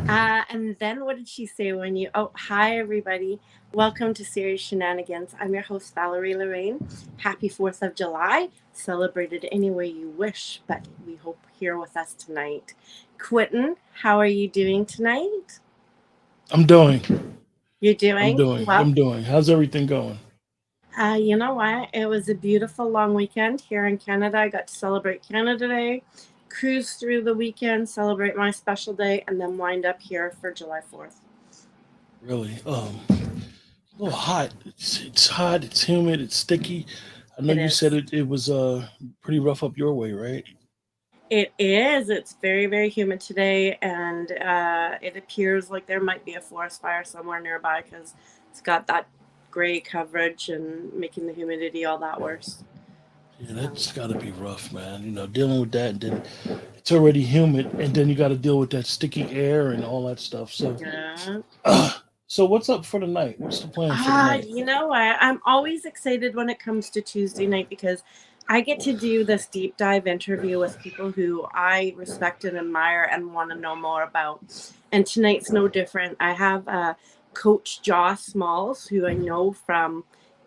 And then what did she say when you? Oh, hi everybody. Welcome to Series Shenanigans. I'm your host Valerie Lorraine. Happy 4th of July. Celebrated any way you wish, but we hope here with us tonight. Quentin, how are you doing tonight? I'm doing. You're I'm doing doing. well. I'm doing. How's everything going? You know what? It was a beautiful long weekend here in Canada. I got to celebrate Canada Day, cruise through the weekend, celebrate my special day, and then wind up here for July 4th. Really? A little hot. It's hot. It's humid. It's sticky. I know It you said is. it was pretty rough up your way, right? It is. It's very, very humid today, and it appears like there might be a forest fire somewhere nearby because it's got that gray coverage and making the humidity all that worse. Yeah, So, that's got to be rough, man. Dealing with that, and then it's already humid, and then you got to deal with that sticky air and all that stuff. So, yeah. so what's up for the night? What's the plan for the night? You know what? I'm always excited when it comes to Tuesday night because I get to do this deep dive interview with people who I respect and admire and want to know more about. And tonight's no different. I have Coach Joss Smalls, who I know from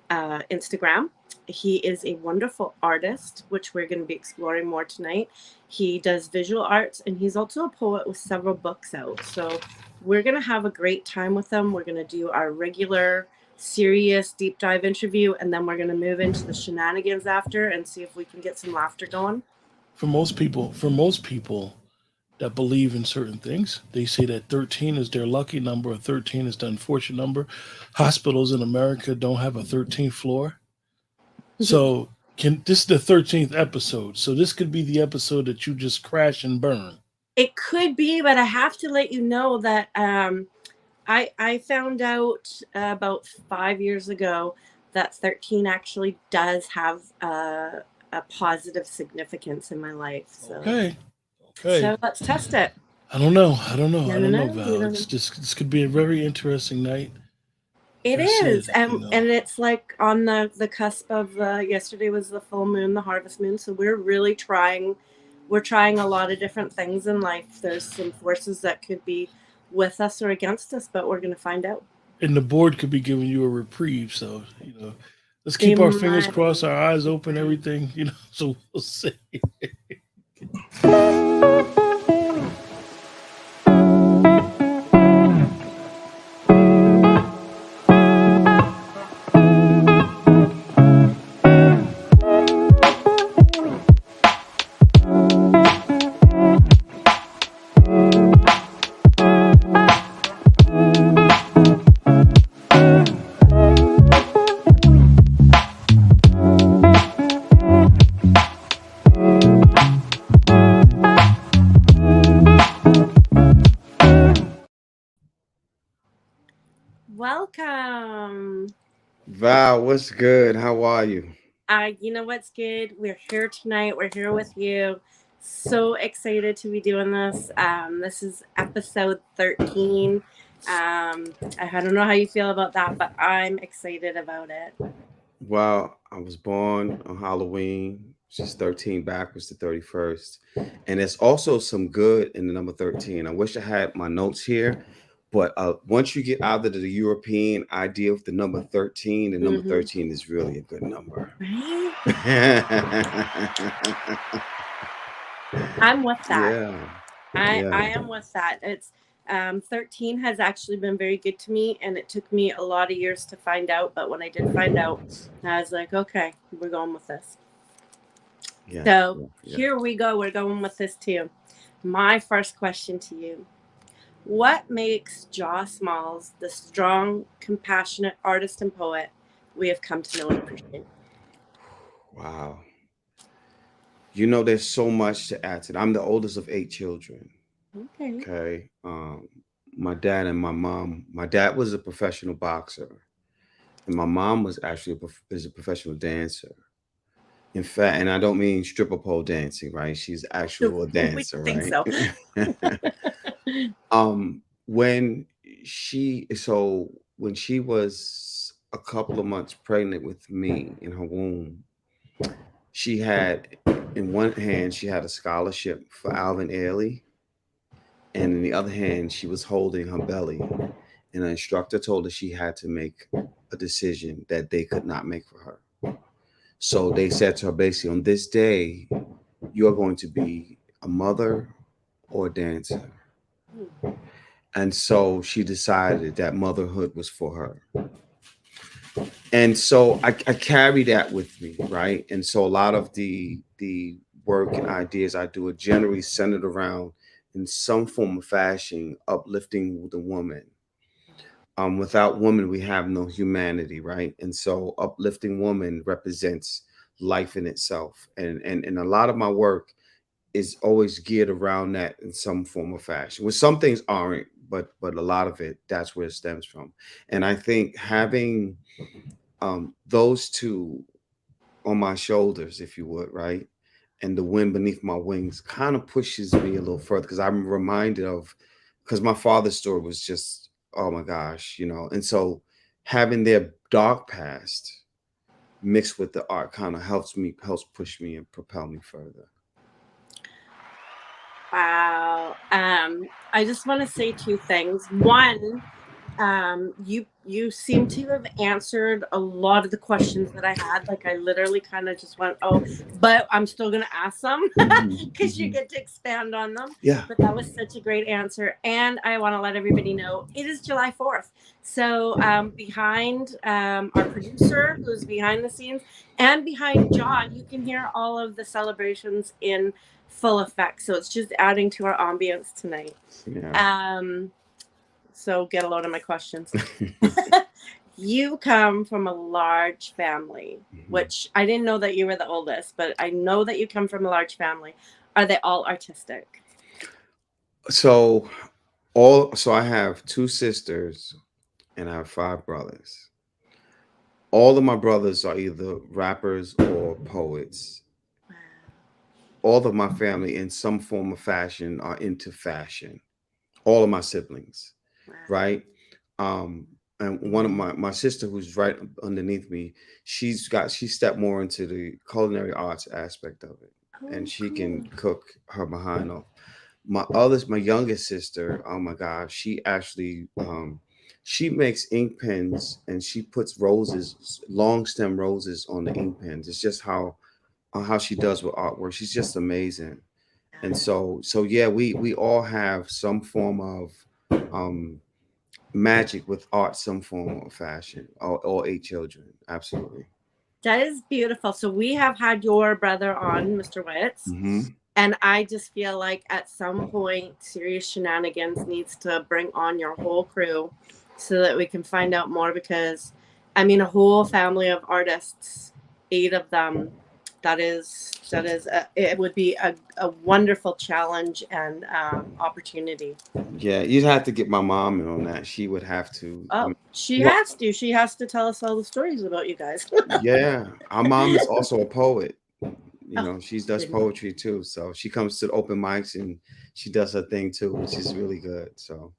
Instagram. He is a wonderful artist, which we're going to be exploring more tonight. He does visual arts and he's also a poet with several books out. So we're going to have a great time with him. We're going to do our regular, serious deep dive interview, and then we're going to move into the shenanigans after and see if we can get some laughter going. For most people that believe in certain things, they say that 13 is their lucky number, or 13 is the unfortunate number. Hospitals in America don't have a 13th floor. So can this is the 13th episode. So this could be the episode that you just crash and burn. It could be, but I have to let you know that I found out about 5 years ago that 13 actually does have a positive significance in my life. Okay. Okay. So let's test it. I don't know. I don't know. No, I no, don't know, no. You Val. don't know. It's just this could be a very interesting night. It Like I said, is, and it's like on the cusp of yesterday was the full moon, the harvest moon. So we're really trying. We're trying a lot of different things in life. There's some forces that could be with us or against us, but we're going to find out. and the board could be giving you a reprieve. So let's They keep our fingers might. crossed, our eyes open, everything. So we'll see. Welcome. Val, what's good? How are you? You know what's good? We're here tonight. We're here with you. So excited to be doing this. This is episode 13. I don't know how you feel about that, but I'm excited about it. Well, I was born on Halloween, which is 13 backwards to 31st. And there's also some good in the number 13. I wish I had my notes here, but once you get out of the European idea of the number 13, the number Mm-hmm. 13 is really a good number. Right? Yeah. I'm with that. I Yeah. am with that. It's 13 has actually been very good to me, and it took me a lot of years to find out. But when I did find out, I was like, okay, we're going with this. Yeah. So Yeah. Yeah. here we go. We're going with this too. My first question to you: what makes Joss Smalls the strong, compassionate artist and poet we have come to know and appreciate? Wow. There's so much to add to it. I'm the oldest of eight children. Okay. Okay. My dad and my mom. My dad was a professional boxer, and my mom was actually is a professional dancer. In fact, and I don't mean stripper pole dancing, right? She's actual We dancer, think right? so. When when she was a couple of months pregnant with me in her womb, she had in one hand she had a scholarship for Alvin Ailey, and in the other hand, she was holding her belly. And an instructor told her she had to make a decision that they could not make for her. So they said to her basically, on this day, you're going to be a mother or a dancer. And so she decided that motherhood was for her. And so I carry that with me, right? And so a lot of the work and ideas I do are generally centered around, in some form of fashion, uplifting the woman. Without woman, we have no humanity, right? And so uplifting woman represents life in itself. And a lot of my work is always geared around that in some form of fashion. Well, some things aren't, but a lot of it, that's where it stems from. And I think having those two on my shoulders, if you would, right? And the wind beneath my wings kind of pushes me a little further, because I'm reminded of, because my father's story was just, oh my gosh, and so having their dark past mixed with the art kind of helps push me and propel me further. Wow. I just want to say two things. One, you seem to have answered a lot of the questions that I had. Like, I literally kind of just went, oh, but I'm still gonna ask them because you get to expand on them. Yeah. But that was such a great answer. And I want to let everybody know it is July 4th. So behind our producer, who's behind the scenes, and behind John, you can hear all of the celebrations in full effect. So it's just adding to our ambience tonight. Yeah. So get a load of my questions. You come from a large family, which I didn't know that you were the oldest, but I know that you come from a large family. Are they all artistic? So I have two sisters and I have five brothers. All of my brothers are either rappers or poets. Wow. All of my family in some form of fashion are into fashion. All of my siblings, Wow. right? And one of my sister, who's right underneath me, she stepped more into the culinary arts aspect of it, and she can cook her behind off. My youngest sister, oh my gosh, she actually she makes ink pens, and she puts roses, long stem roses, on the ink pens. It's just how she does with artwork. She's just amazing. And so yeah, we all have some form of magic with art, some form of fashion. All eight children, absolutely. That is beautiful. So we have had your brother on, Mr. Witz, and I just feel like at some point, Serious Shenanigans needs to bring on your whole crew so that we can find out more, because I mean, a whole family of artists, 8 of them. It would be a wonderful challenge and opportunity. Yeah, you'd have to get my mom in on that. She would have to. Oh, she has to. She has to tell us all the stories about you guys. Yeah, our mom is also a poet. She does goodness. poetry too. So she comes to the open mics and she does her thing too, which is really good. So.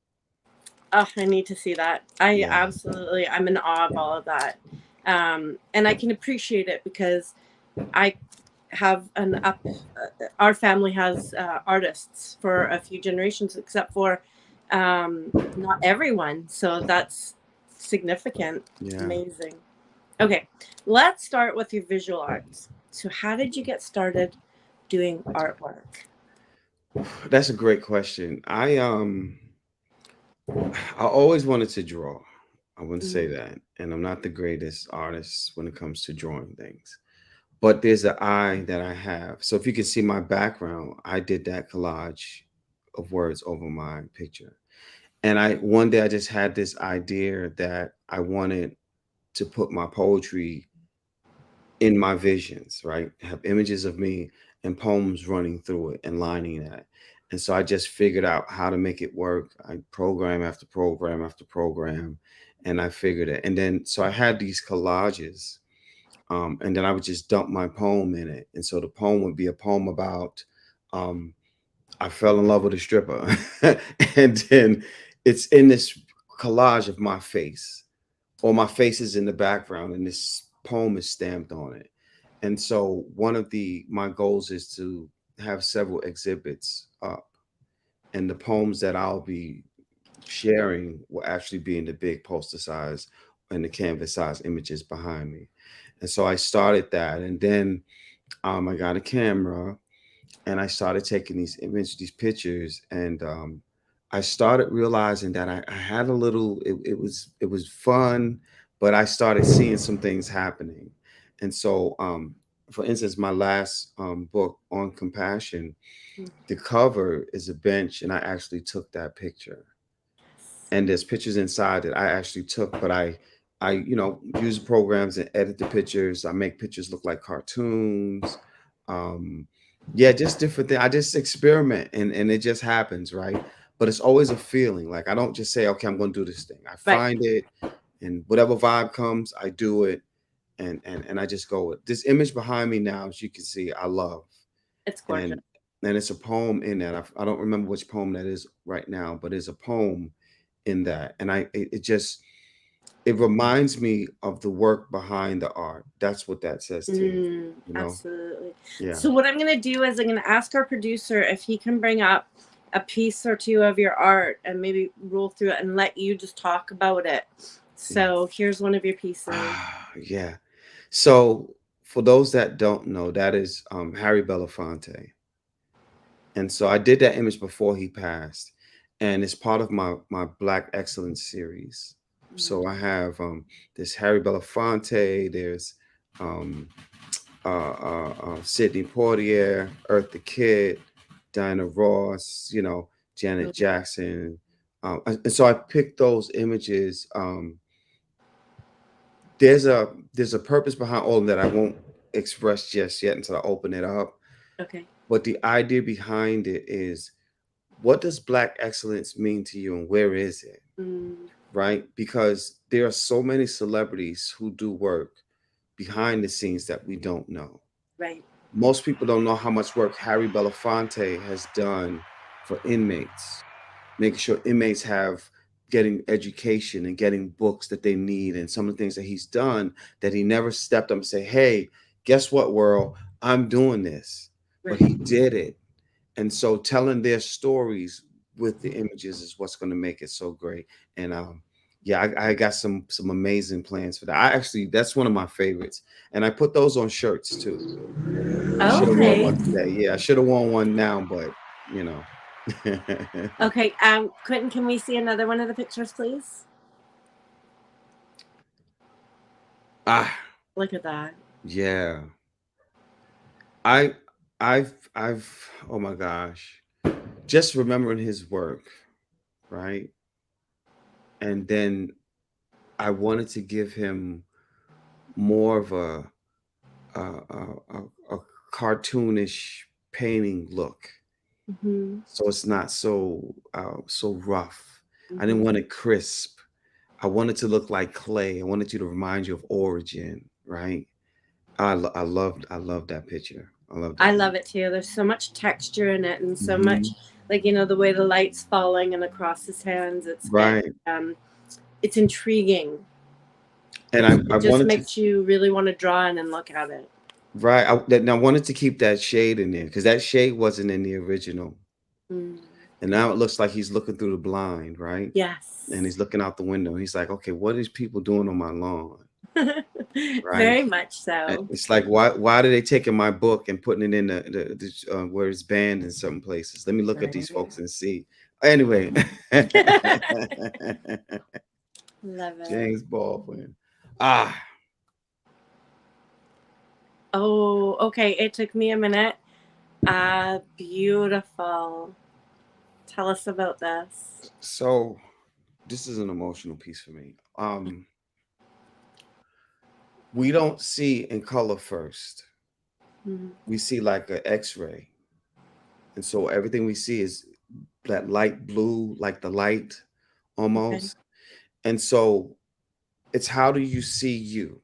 Oh, I need to see that. I'm in awe of all of that. And I can appreciate it because I have our family has artists for a few generations, except for not everyone. So that's significant. Yeah. Amazing. Okay, let's start with your visual arts. So how did you get started doing artwork? That's a great question. I always wanted to draw. I wouldn't say that. And I'm not the greatest artist when it comes to drawing things. But there's an eye that I have. So if you can see my background, I did that collage of words over my picture. And one day I just had this idea that I wanted to put my poetry in my visions, right? Have images of me and poems running through it and lining that. And so I just figured out how to make it work. I program after program after program, and I figured it. And then so I had these collages, and then I would just dump my poem in it. And so the poem would be a poem about I fell in love with a stripper, and then it's in this collage of my face, or my face is in the background, and this poem is stamped on it. And so one of my goals is to have several exhibits up and the poems that I'll be sharing will actually be in the big poster size and the canvas size images behind me. And so I started that, and then I got a camera and I started taking these pictures, and I started realizing that I had a little. It was fun, but I started seeing some things happening, and so for instance, my last book on compassion, Mm. the cover is a bench, and I actually took that picture, and there's pictures inside that I actually took, but I use programs and edit the pictures. I make pictures look like cartoons. Um, yeah, just different things. I just experiment, and it just happens, right? But it's always a feeling. Like I don't just say, okay, I'm going to do this thing. I Right. find it, and whatever vibe comes, I do it, and I just go with this image behind me now. As you can see, I love, It's gorgeous. and it's a poem in that. I don't remember which poem that is right now, but it's a poem in that, and it just it reminds me of the work behind the art. That's what that says to me, you know. Absolutely. Yeah. So what I'm going to do is I'm going to ask our producer if he can bring up a piece or two of your art and maybe roll through it and let you just talk about it. So here's one of your pieces. Yeah. So for those that don't know, that is Harry Belafonte. And so I did that image before he passed, and it's part of my Black Excellence series. So I have this Harry Belafonte, there's um, Sidney Poitier, Eartha Kitt, Diana Ross, Janet Jackson. And so I picked those images. There's a purpose behind all of that I won't express just yet until I open it up. Okay. But the idea behind it is, what does Black excellence mean to you, and where is it? Right? Because there are so many celebrities who do work behind the scenes that we don't know. Right. Most people don't know how much work Harry Belafonte has done for inmates, making sure inmates have getting education and getting books that they need, and some of the things that he's done that he never stepped up and say, hey, guess what, world, I'm doing this. But he did it. And so telling their stories with the images is what's going to make it so great. And yeah, I got some amazing plans for that. That's one of my favorites, and I put those on shirts too. I should have worn one today. Yeah, I should have worn one now, but you know. Okay, Quentin, can we see another one of the pictures, please? Look at that. Yeah. I've oh my gosh. Just remembering his work, right? And then I wanted to give him more of a cartoonish painting look. So it's not so rough. I didn't want it crisp. I wanted to look like clay. I wanted you to remind you of origin, right? I love that picture. I love that. I love it too. There's so much texture in it, and so much, like, the way the light's falling and across his hands. It's intriguing. And it just makes you really want to draw in and look at it. Right. I wanted to keep that shade in there because that shade wasn't in the original. And now it looks like he's looking through the blind, right? Yes. And he's looking out the window. And he's like, okay, what are these people doing on my lawn? Right? Very much so. And it's like, why are they taking my book and putting it in the where it's banned in certain places? Let me look at these folks and see. Anyway. Love it. James Baldwin. Oh, okay. It took me a minute. Beautiful. Tell us about this. So this is an emotional piece for me. We don't see in color first. We see like an X-ray. And so everything we see is that light blue, like the light almost. Okay. And so it's, how do you see you?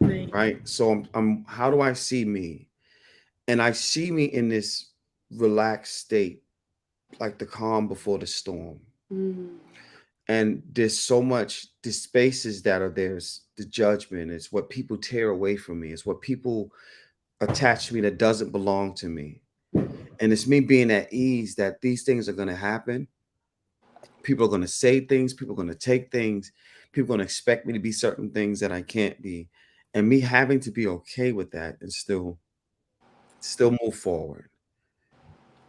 Right? So I'm how do I see me? And I see me in this relaxed state, like the calm before the storm. And there's so much, the spaces that are there's the judgment. It's what people tear away from me. It's what people attach to me that doesn't belong to me. And it's me being at ease that these things are going to happen. People are going to say things. People are going to take things. People are going to expect me to be certain things that I can't be. And me having to be okay with that and still move forward.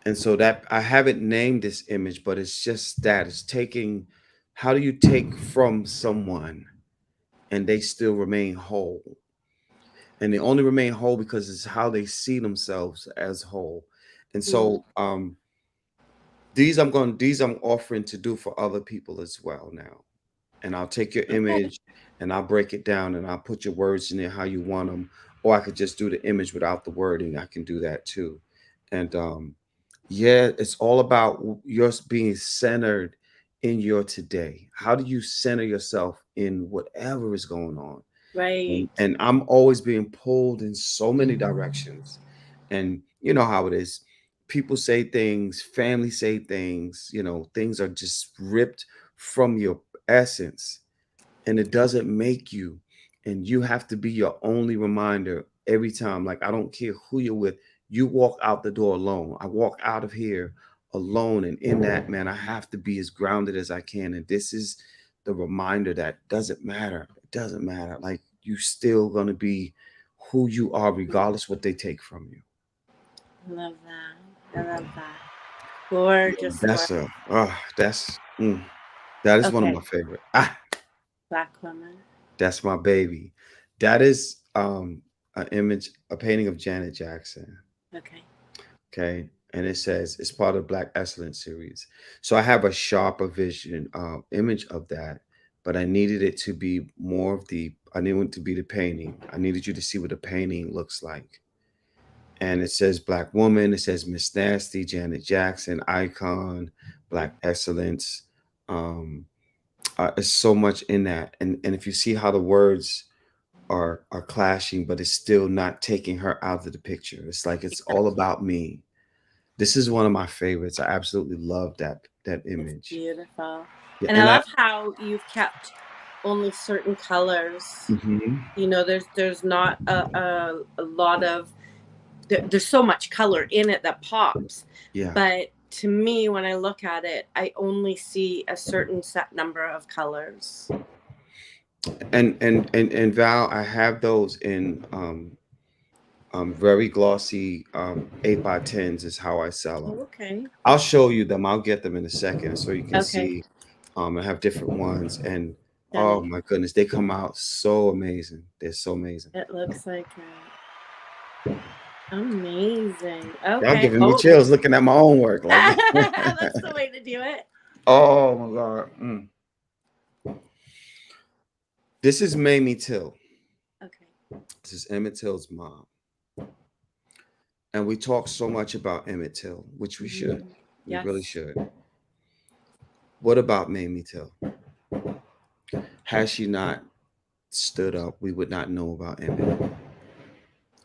And so that I haven't named this image, but it's just that it's taking, how do you take from someone and they still remain whole? And they only remain whole because it's how they see themselves as whole. And so these I'm offering to do for other people as well now. And I'll take your Okay. image and I'll break it down and I'll put your words in there how you want them. Or I could just do the image without the wording. I can do that too. And yeah, it's all about yours being centered in your today. How do you center yourself in whatever is going on? Right. And I'm always being pulled in so many directions. And you know how it is. People say things, family say things, things are just ripped from your essence and it doesn't make you. And you have to be your only reminder every time. Like, I don't care who you're with, you walk out the door alone. I walk out of here alone. And in that, man, I have to be as grounded as I can. And this is the reminder that doesn't matter. It doesn't matter. Like, you still gonna be who you are, regardless what they take from you. I love that. I love that. Gorgeous, That's gorgeous. a that's that is one of Okay. my favorite. Black woman. That's my baby. That is an image, a painting of Janet Jackson. Okay. Okay. And it says it's part of Black Excellence series. So I have a sharper vision image of that, but I needed it to be more of I needed it to be the painting. I needed you to see what the painting looks like. And it says Black woman, it says Miss Nasty, Janet Jackson, icon, Black excellence. Um, it's so much in that. And if you see how the words are clashing, but it's still not taking her out of the picture. It's like it's all about me. This is one of my favorites. I absolutely love that It's image. beautiful. Yeah, And I and love how you've kept only certain colors. mhm, There's not a lot of there's so much color in it that pops. yeah, But to me, when I look at it, I only see a certain set number of colors. and Val, I have those in very glossy 8x10s is how I sell Oh, them. okay. I'll show you them. I'll get them in a second so you can Okay. see. I have different ones, and oh Stunning. my goodness, they come out so amazing. They're so amazing. It looks like amazing. Y'all Okay. giving me Oh, chills looking at my own work. Like, that's the way to do it. oh my God. This is Mamie Till. Okay. This is Emmett Till's mom. And we talk so much about Emmett Till, which we should. We really Yes. should. What about Mamie Till? Had she not stood up, we would not know about Emmett.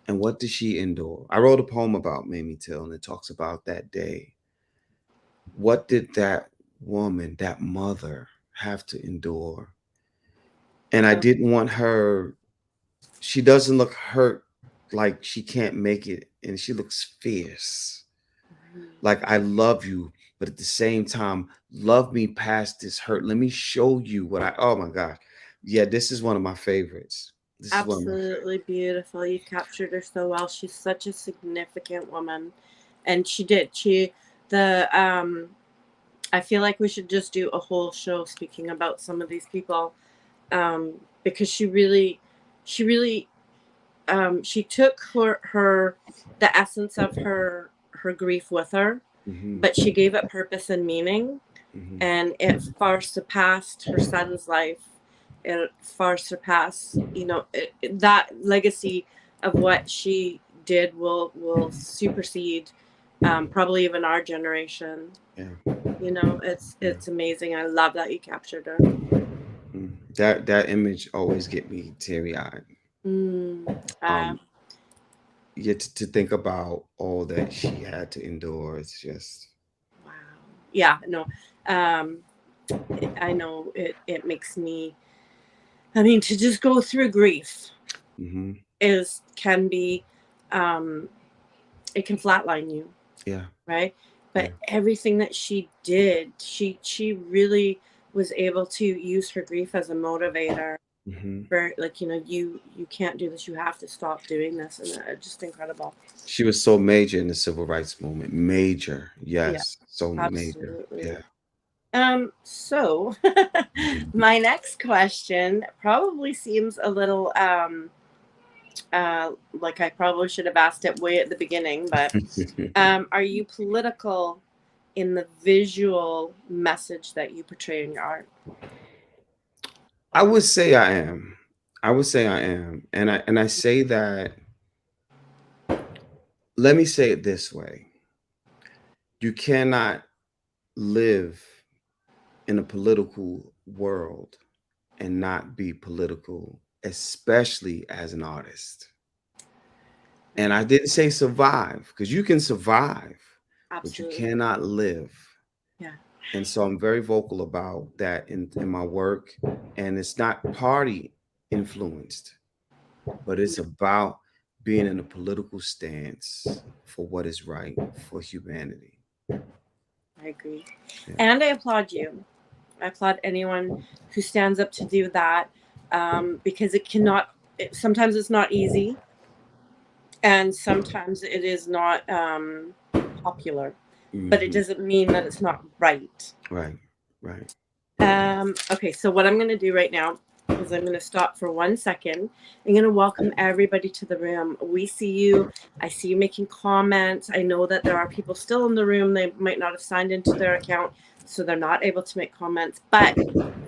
And what did she endure? I wrote a poem about Mamie Till, and it talks about that day. What did that woman, that mother, have to endure? And I didn't want her, she doesn't look hurt like she can't make it, and she looks fierce. Like, I love you, but at the same time, love me past this hurt. Let me show you oh my God. Yeah, this is one of my favorites. This is one of my favorites. Absolutely beautiful. You captured her so well. She's such a significant woman. And she did. I feel like we should just do a whole show speaking about some of these people. Because she took the essence of her grief with her, but she gave it purpose and meaning, and it far surpassed her son's life. It far surpassed, that legacy of what she did will supersede probably even our generation. Yeah. It's amazing. I love that you captured her. That image always get me teary eyed. Yet to think about all that she had to endure, it's just wow. Yeah, no. I know it makes me. I mean, to just go through grief can be, it can flatline you. Yeah. right? But Yeah. everything that she did, she really was able to use her grief as a motivator Hmm. for, like, you can't do this, you have to stop doing this, and just incredible. She was so major in the civil rights movement. Major, Yeah, yes, so major. absolutely. Yeah. So my next question probably seems a little like I probably should have asked it way at the beginning, but are you political in the visual message that you portray in your art? I would say I am. I would say I am. And I say that, let me say it this way. You cannot live in a political world and not be political, especially as an artist. And I didn't say survive, because you can survive, but you Absolutely. cannot live. Yeah. And so I'm very vocal about that in my work. And it's not party influenced, but it's about being in a political stance for what is right for humanity. I agree. Yeah. And I applaud you. I applaud anyone who stands up to do that, because sometimes it's not easy, and sometimes it is not popular, but it Hmm. doesn't mean that it's not right. Right. Right. Okay, so what I'm going to do right now is I'm going to stop for 1 second. I'm going to welcome everybody to the room. We see you. I see you making comments. I know that there are people still in the room. They might not have signed into their account, so they're not able to make comments. But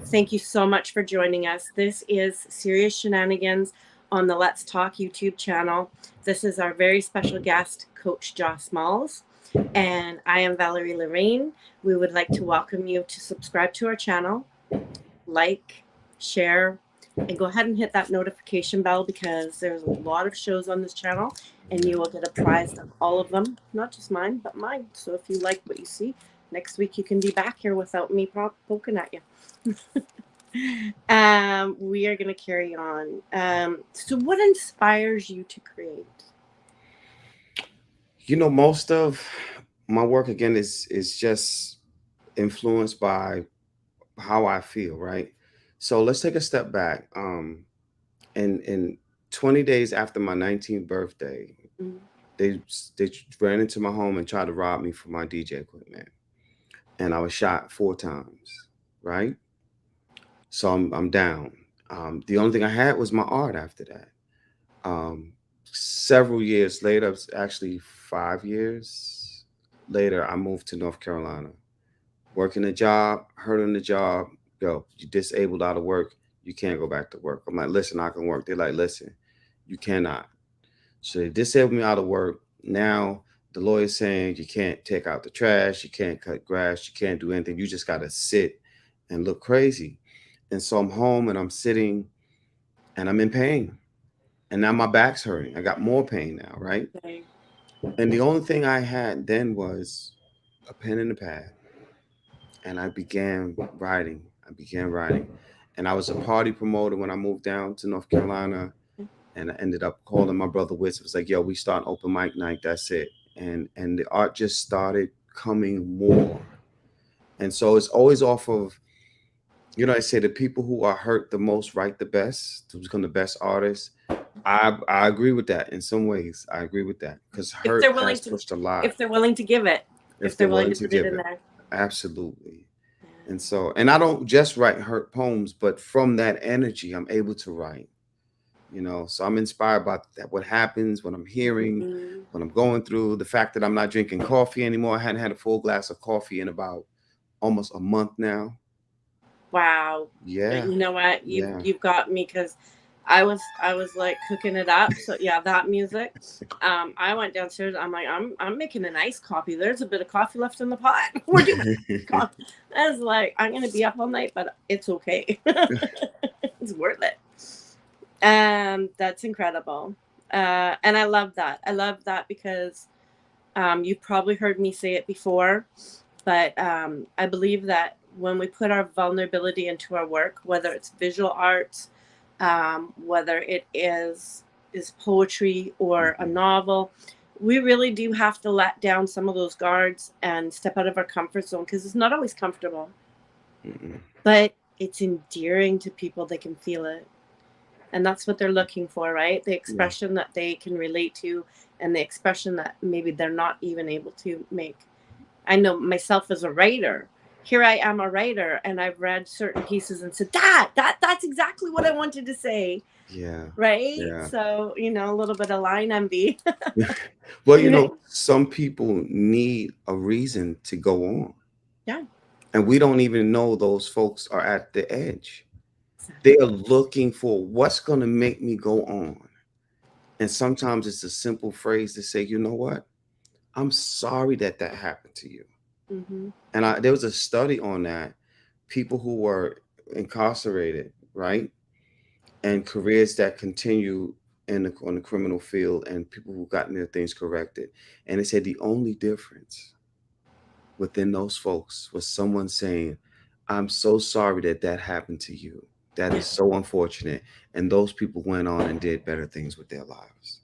thank you so much for joining us. This is Serious Shenanigans on the Let's Talk YouTube channel. This is our very special guest, Coach Joss Smalls. And I am Valerie Lorraine. We would like to welcome you to subscribe to our channel, like, share, and go ahead and hit that notification bell, because there's a lot of shows on this channel and you will get apprised of all of them, not just mine, but mine. So if you like what you see, next week you can be back here without me poking at you. We are going to carry on. So what inspires you to create? Most of my work again is just influenced by how I feel, right? So let's take a step back. And 20 days after my 19th birthday, Mm. they ran into my home and tried to rob me for my DJ equipment, and I was shot 4 times, right? So I'm down. The only thing I had was my art after that. Several years later, actually 5 years later, I moved to North Carolina, working a job, hurt on the job, go, you disabled out of work, you can't go back to work. I'm like, listen, I can work. They're like, listen, you cannot. So they disabled me out of work. Now the lawyer's saying you can't take out the trash, you can't cut grass, you can't do anything. You just got to sit and look crazy. And so I'm home and I'm sitting and I'm in pain. And now my back's hurting. I got more pain now, right? Okay. And the only thing I had then was a pen and a pad. And I began writing. And I was a party promoter when I moved down to North Carolina. And I ended up calling my brother Wiz. It was like, yo, we start open mic night. That's it. And the art just started coming more. And so it's always off of, I say the people who are hurt the most write the best to become the best artists. I agree with that in some ways. I agree with that because If they're hurt willing has to, pushed a lot. if they're willing to give it, If if they're they're willing willing to to put it give in it. there. Absolutely. And I don't just write hurt poems, but from that energy, I'm able to write. So I'm inspired by that. What happens when I'm hearing, Mm. when I'm going through, the fact that I'm not drinking coffee anymore. I hadn't had a full glass of coffee in about almost a month now. Wow. Yeah. You know what? Yeah. You've got me, because I was like cooking it up. So yeah, that music. I went downstairs. I'm like, I'm making an iced coffee. There's a bit of coffee left in the pot. We're doing coffee. I was like, I'm gonna be up all night, but it's okay. It's worth it. That's incredible. And I love that. I love that because you've probably heard me say it before, but I believe that when we put our vulnerability into our work, whether it's visual arts, whether it is poetry or a novel, we really do have to let down some of those guards and step out of our comfort zone, because it's not always comfortable, Mm-mm. but it's endearing to people. They can feel it. And that's what they're looking for, right? The Yeah. expression that they can relate to, and the expression that maybe they're not even able to make. I know myself as a writer. Here I am, a writer, and I've read certain pieces and said, that's exactly what I wanted to say. Yeah. Right? Yeah. So, a little bit of line envy. Well, Right? some people need a reason to go on. Yeah. And we don't even know those folks are at the edge. Exactly. They are looking for what's going to make me go on. And sometimes it's a simple phrase to say, you know what? I'm sorry that happened to you. Mm-hmm. And there was a study on that. People who were incarcerated, right? And careers that continue on the criminal field, and people who gotten their things corrected. And they said the only difference within those folks was someone saying, I'm so sorry that happened to you. That Yeah. is so unfortunate. And those people went on and did better things with their lives.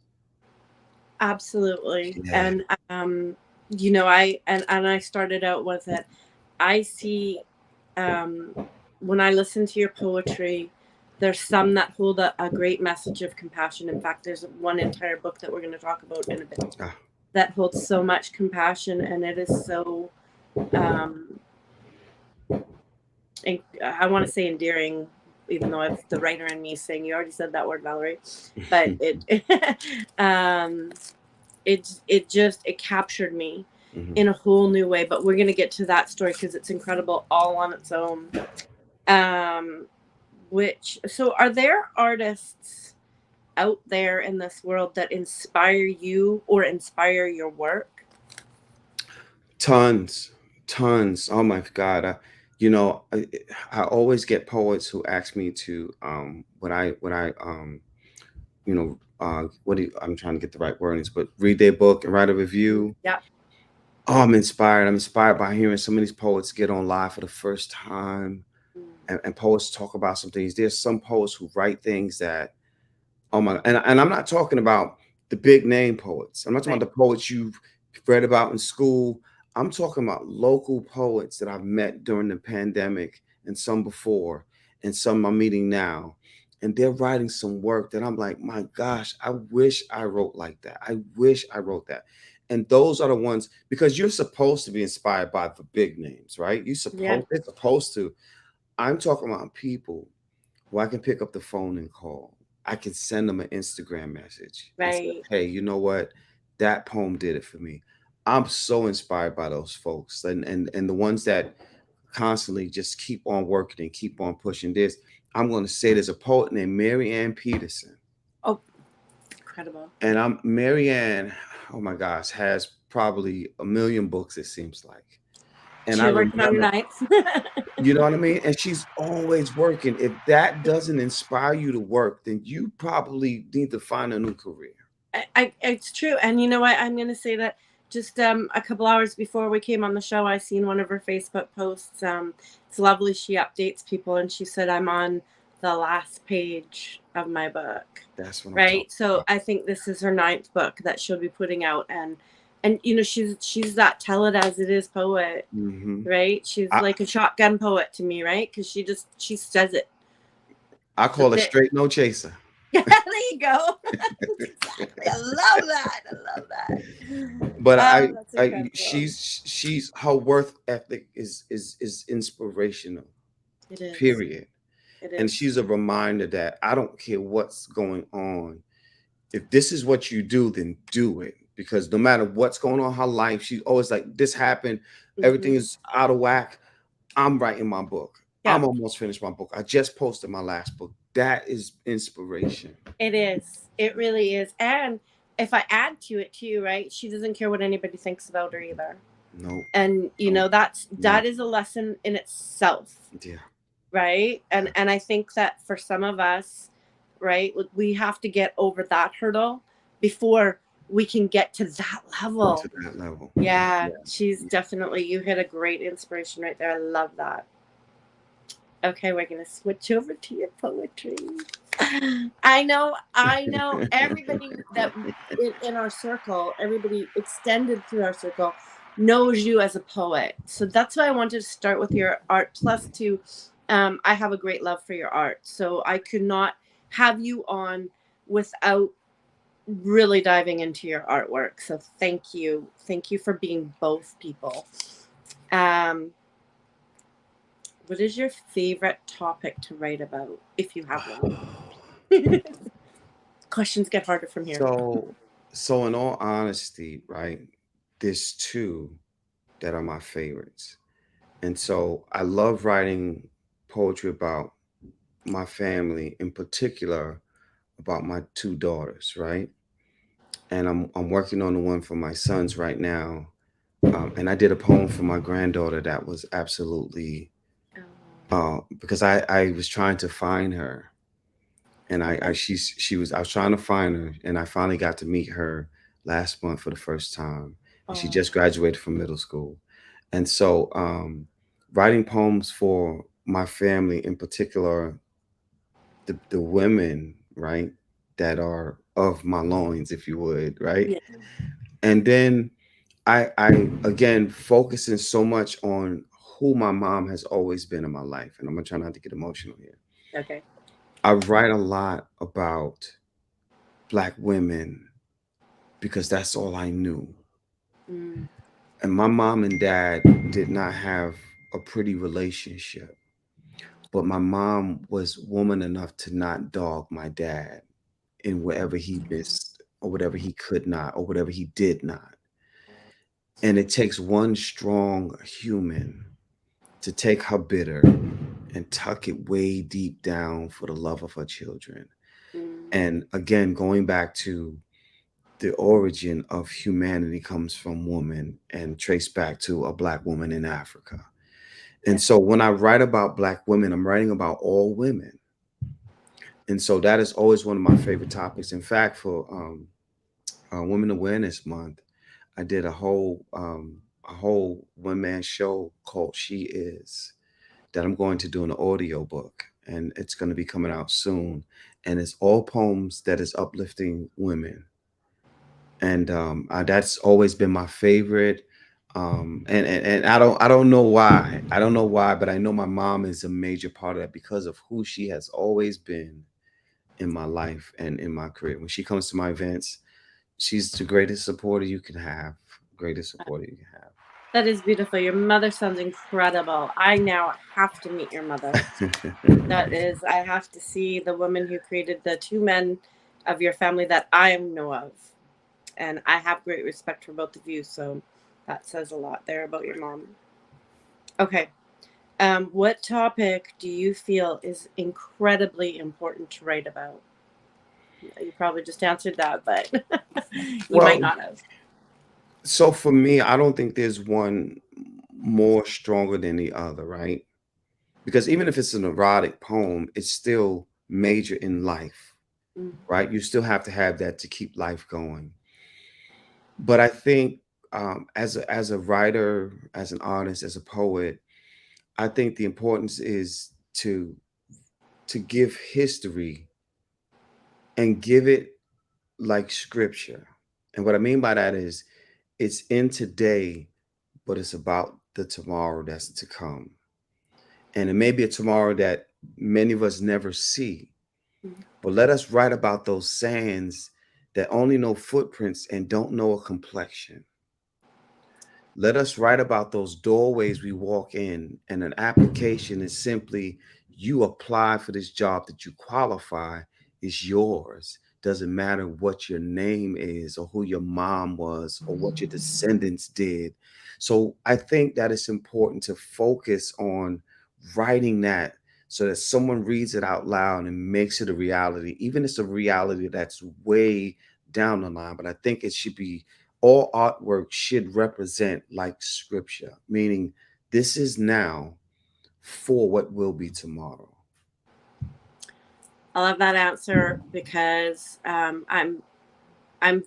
Absolutely. Yeah. And I started out with it. I see, when I listen to your poetry, there's some that hold a great message of compassion. In fact, there's one entire book that we're going to talk about in a bit Ah, that holds so much compassion, and it is so, um, I want to say endearing, even though I've the writer in me saying you already said that word, Valerie, but um, it captured me mhm. in a whole new way. But we're gonna get to that story because it's incredible all on its own. So are there artists out there in this world that inspire you or inspire your work? Tons, tons. Oh my God. I always get poets who ask me to, I'm trying to get the right wordings, but read their book and write a review. Yeah. Oh, I'm inspired. I'm inspired by hearing some of these poets get on live for the first time, and poets talk about some things. There's some poets who write things that, oh my, and I'm not talking about the big name poets. I'm not talking Right. about the poets you've read about in school. I'm talking about local poets that I've met during the pandemic, and some before, and some I'm meeting now. And they're writing some work that I'm like, my gosh, I wish I wrote like that. I wish I wrote that. And those are the ones, because you're supposed to be inspired by the big names, right? Yeah. They're supposed to. I'm talking about people who I can pick up the phone and call. I can send them an Instagram message and say, Right. hey, you know what? That poem did it for me. I'm so inspired by those folks, and the ones that constantly just keep on working and keep on pushing this. I'm going to say there's a poet named Mary Ann Peterson. Oh, incredible. And Mary Ann, oh my gosh, has probably a million books, it seems like. And I She's working on her remember, ninth. you know what I mean? And she's always working. If that doesn't inspire you to work, then you probably need to find a new career. It's true. And you know what? I'm going to say that just a couple hours before we came on the show, I seen one of her Facebook posts. It's lovely. She updates people, and she said, I'm on the last page of my book. That's what I'm talking Right. So about. I think this is her ninth book that she'll be putting out. And she's that tell it as it is poet. Hmm. Right. She's I, like a shotgun poet to me. Right. Because she says it. I So call it straight no chaser. there you go. Exactly. I love that. I love that. But Oh, that's incredible. she's her worth ethic is inspirational. It is. Period. It And is. she's a reminder that I don't care what's going on. If this is what you do, then do it. Because no matter what's going on in her life, she's always like, this happened, everything Mhm. is out of whack. I'm writing my book. Yeah, I'm almost finished my book. I just posted my last book. That is inspiration. it is. It really is. And if I add to it too, right? She doesn't care what anybody thinks about her either. No. And No. that is a lesson in itself. Yeah. Right. And I think that for some of us, right, we have to get over that hurdle before we can get to that level. To that level. Yeah, Yeah. she's definitely, you hit a great inspiration right there. I love that. Okay, we're going to switch over to your poetry. I know everybody that in our circle, everybody extended through our circle knows you as a poet. So that's why I wanted to start with your art. Plus, I have a great love for your art. So I could not have you on without really diving into your artwork. So thank you. Thank you for being both people. What is your favorite topic to write about, if you have one? Questions get harder from here. So in all honesty, right, there's two that are my favorites. And so I love writing poetry about my family, in particular about my two daughters, right? And I'm working on the one for my sons right now. And I did a poem for my granddaughter that was absolutely because I was trying to find her, and I was trying to find her, and I finally got to meet her last month for the first time, and she just graduated from middle school. And so writing poems for my family, in particular the women, right, that are of my loins, if you would, right? Yeah. And then I again focusing so much on who my mom has always been in my life, and I'm gonna try not to get emotional here. Okay. I write a lot about Black women because that's all I knew. Mm. And my mom and dad did not have a pretty relationship, but my mom was woman enough to not dog my dad in whatever he missed or whatever he could not or whatever he did not. And it takes one strong human to take her bitter and tuck it way deep down for the love of her children. Mm. And again, going back to the origin of humanity comes from woman and traced back to a Black woman in Africa. And Yeah. so when I write about Black women, I'm writing about all women. And so that is always one of my favorite topics. In fact, for Women Awareness Month, I did a whole one man show called She Is that I'm going to do an audio book, and it's going to be coming out soon. And it's all poems that is uplifting women, and that's always been my favorite. And I don't know why. I don't know why, but I know my mom is a major part of that because of who she has always been in my life and in my career. When she comes to my events, she's the greatest supporter you can have. Greatest supporter you That is beautiful. Your mother sounds incredible. I now have to meet your mother. can I have to see the woman who created the two men of your family that I know of. And I have great respect for both of you. So that says a lot there about your mom. Okay. What topic do you feel is incredibly important to write about? You probably just answered that, but you might Well, not have. so for me, I don't think there's one more stronger than the other, right? Because even if it's an erotic poem, it's still major in life, Mm. right? You still have to have that to keep life going. But I think as a writer, as an artist, as a poet, I think the importance is to give history and give it like scripture. And what I mean by that is it's in today, but it's about the tomorrow that's to come. And it may be a tomorrow that many of us never see. Mm. But let us write about those sands that only know footprints and don't know a complexion. Let us write about those doorways we walk in, and an application is simply you apply for this job that you qualify is yours. Doesn't matter what your name is or who your mom was or what your descendants did. So I think that it's important to focus on writing that so that someone reads it out loud and makes it a reality, even if it's a reality that's way down the line. But I think it should be all artwork should represent like scripture, meaning this is now for what will be tomorrow. I love that answer because I'm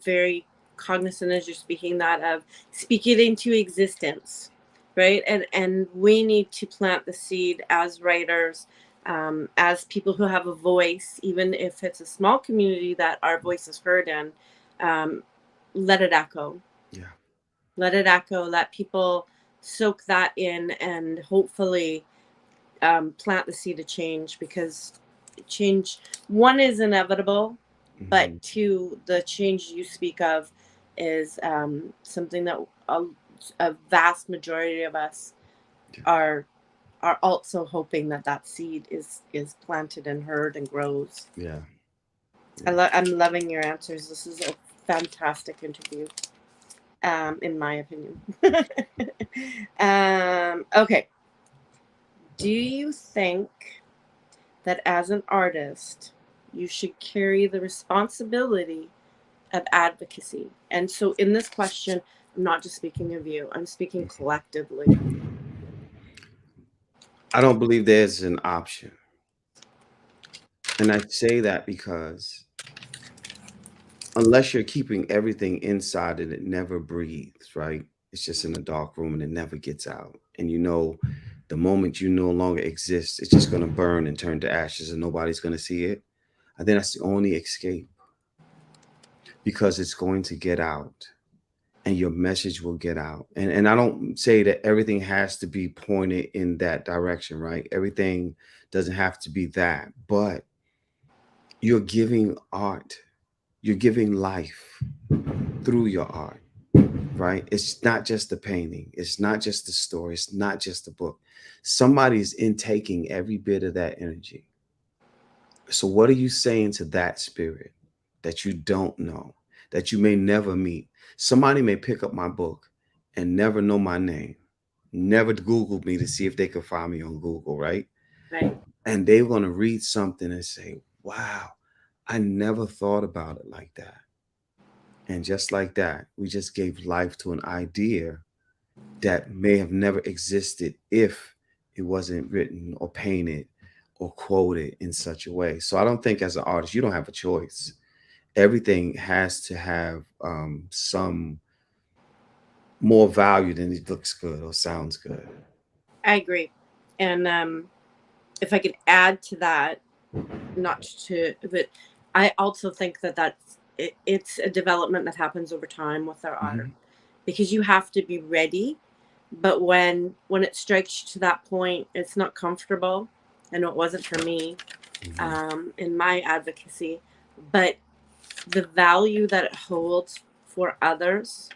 very cognizant as you're speaking that of speaking into existence, right? And we need to plant the seed as writers as people who have a voice, even if it's a small community that our voice is heard in, let it echo. Yeah. Let it echo. Let people soak that in, and hopefully plant the seed of change, because change, one, is inevitable, but Mhm. two, the change you speak of is something that a vast majority of us Yeah. are also hoping that that seed is planted and heard and grows. Yeah. I'm loving your answers. This is a fantastic interview, in my opinion. Okay. Do you think that as an artist, you should carry the responsibility of advocacy? And so, in this question, I'm not just speaking of you, I'm speaking collectively. I don't believe there's an option. And I say that because unless you're keeping everything inside and it never breathes, right? It's just in a dark room and it never gets out. And you know, the moment you no longer exist, it's just going to burn and turn to ashes and nobody's going to see it. I think that's the only escape, because it's going to get out and your message will get out. And I don't say that everything has to be pointed in that direction, right? Everything doesn't have to be that, but you're giving art, you're giving life through your art, right? It's not just the painting, it's not just the story, it's not just the book. Somebody's intaking every bit of that energy. So, what are you saying to that spirit that you don't know, that you may never meet? Somebody may pick up my book and never know my name, never Google me to see if they could find me on Google, right? Right. And they're going to read something and say, wow, I never thought about it like that. And just like that, we just gave life to an idea that may have never existed if it wasn't written or painted or quoted in such a way. So I don't think as an artist, you don't have a choice. Everything has to have some more value than it looks good or sounds good. I agree. And if I could add to that, not to, but I also think that it's a development that happens over time with our art, Mhm. because you have to be ready. But when it strikes you to that point, it's not comfortable. I know it wasn't for me, Mhm. in my advocacy, but the value that it holds for others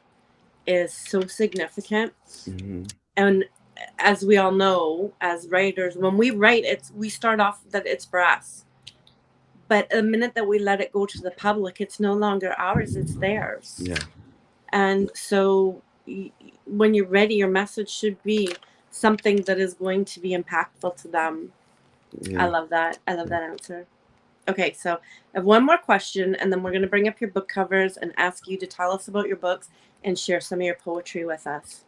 is so significant. Mhm. And as we all know, as writers, when we write, we start off that it's for us, but the minute that we let it go to the public, it's no longer ours, it's theirs. Yeah. And so when you're ready, your message should be something that is going to be impactful to them. I Yeah. love that. I love Yeah. that answer. Okay, so I have one more question, and then we're going to bring up your book covers and ask you to tell us about your books and share some of your poetry with us.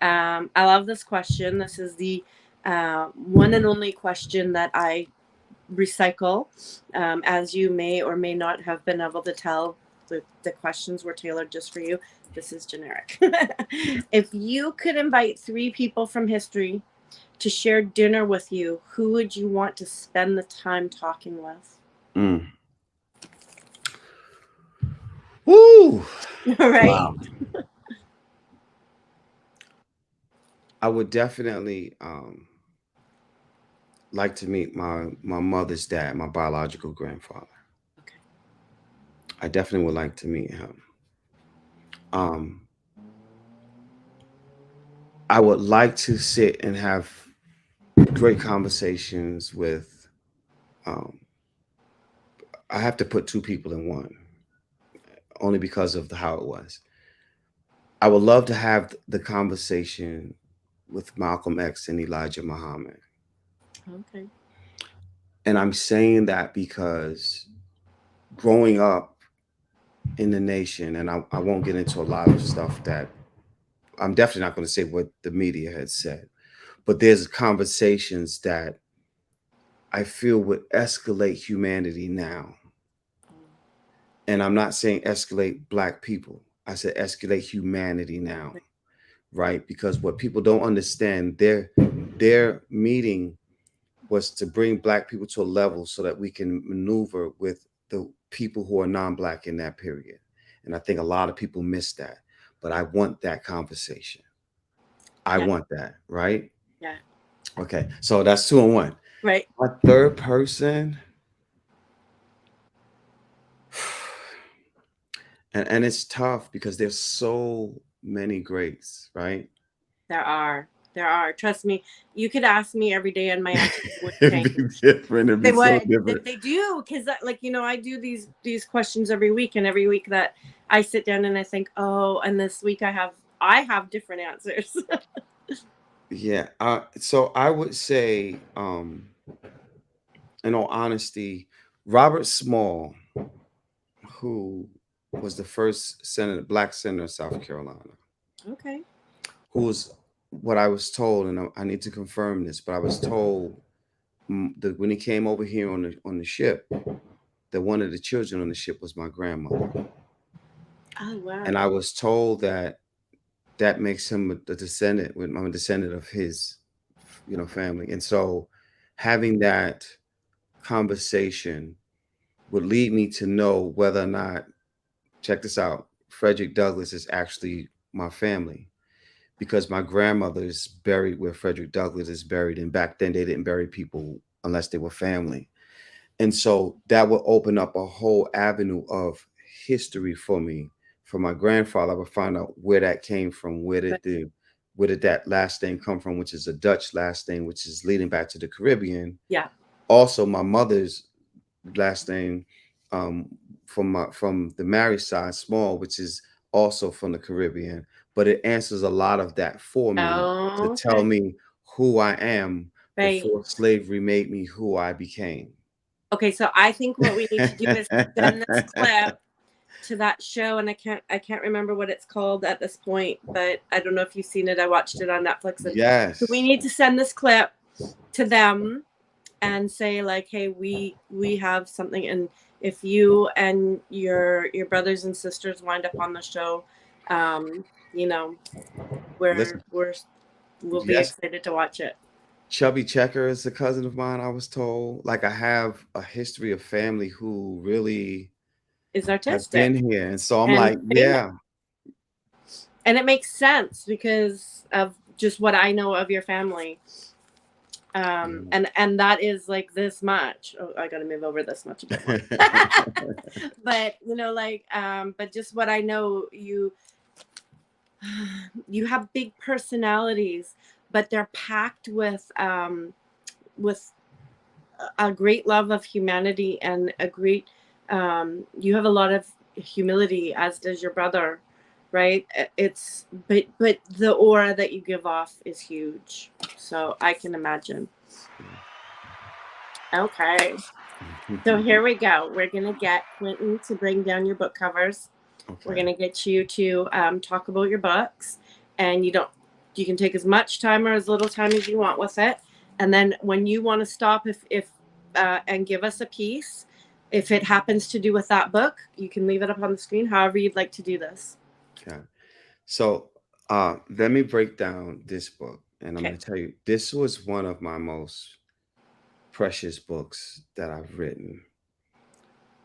I love this question. This is the one and only question that I recycle. As you may or may not have been able to tell, the questions were tailored just for you. This is generic. If you could invite three people from history to share dinner with you, who would you want to spend the time talking with? Mm. Woo! Right? Wow. I would definitely like to meet my mother's dad, my biological grandfather. Okay. I definitely would like to meet him. Um, I would like to sit and have great conversations with. Um, I have to put two people in one, only because of how it was. I would love to have the conversation with Malcolm X and Elijah Muhammad, Okay. and I'm saying that because growing up in the nation, and I won't get into a lot of stuff that I'm definitely not going to say what the media had said, but there's conversations that I feel would escalate humanity now. And I'm not saying escalate black people. I said escalate humanity now, right? Because what people don't understand, they're meeting was to bring Black people to a level so that we can maneuver with the people who are non-Black in that period. And I think a lot of people miss that. But I want that conversation. I Yeah. want that, right? Yeah. Okay, so that's 2 and 1. Right. My third person, and it's tough because there's so many greats, right? There are. There are. Trust me. You could ask me every day, and my answer would It'd change. be different. It'd They be so would. different. They do, because like I do these questions every week, and every week that I sit down and I think, oh, and this week I have different answers. Yeah. So I would say, in all honesty, Robert Small, who was the first senator, Black senator of South Carolina, Okay. who was what I was told, and I need to confirm this, but I was told that when he came over here on the ship, that one of the children on the ship was my grandmother, Oh wow. and I was told that makes him a descendant. I'm a descendant of his, family, and so having that conversation would lead me to know whether or not, check this out, Frederick Douglass is actually my family, because my grandmother is buried where Frederick Douglass is buried. And back then they didn't bury people unless they were family. And so that would open up a whole avenue of history for me. For my grandfather, I would find out where that came from. Where did that last name come from, which is a Dutch last name, which is leading back to the Caribbean. Yeah. Also, my mother's last name, from the married side, Small, which is also from the Caribbean. But it answers a lot of that for me to Oh, tell okay. me who I am Right. before slavery made me who I became. Okay, so I think what we need to do is send this clip to that show, and I can't remember what it's called at this point, but I don't know if you've seen it. I watched it on Netflix, and Yes. so we need to send this clip to them and say like, hey, we have something, and if you and your brothers and sisters wind up on the show, Listen, we'll be yes, excited to watch it. Chubby Checker is a cousin of mine, I was told. Like, I have a history of family who really Is have artistic been here. And so I'm and like, famous. yeah. And it makes sense because of just what I know of your family. And that is like this much. Oh, I gotta move over this much a bit more. But but just what I know, you have big personalities, but they're packed with a great love of humanity, and a great you have a lot of humility, as does your brother, right? But the aura that you give off is huge, so I can imagine. Okay, so here we go. We're gonna get Quentin to bring down your book covers. We're Okay. gonna get you to talk about your books, and you can take as much time or as little time as you want with it. And then when you want to stop, if and give us a piece, if it happens to do with that book, you can leave it up on the screen. However you'd like to do this. Okay. So let me break down this book. And I'm Okay. going to tell you, this was one of my most precious books that I've written.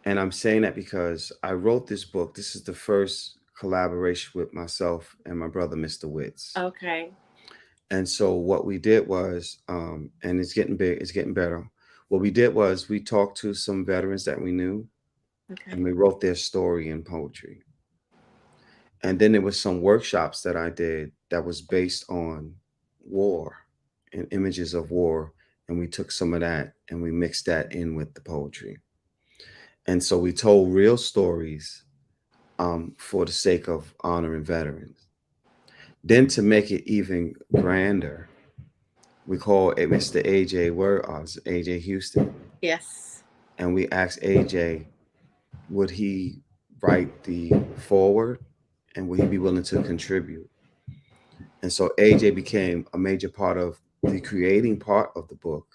And I'm saying that because I wrote this book. This is the first collaboration with myself and my brother, Mr. Witts. Okay. And so what we did was, and it's getting big, it's getting better. What we did was we talked to some veterans that we knew, Okay. and we wrote their story in poetry. And then there was some workshops that I did that was based on war and images of war. And we took some of that and we mixed that in with the poetry. And so we told real stories, for the sake of honoring veterans. Then to make it even grander, we called it Mr. AJ AJ Houston. Yes. And we asked AJ, would he write the foreword and would he be willing to contribute? And so AJ became a major part of the creating part of the book,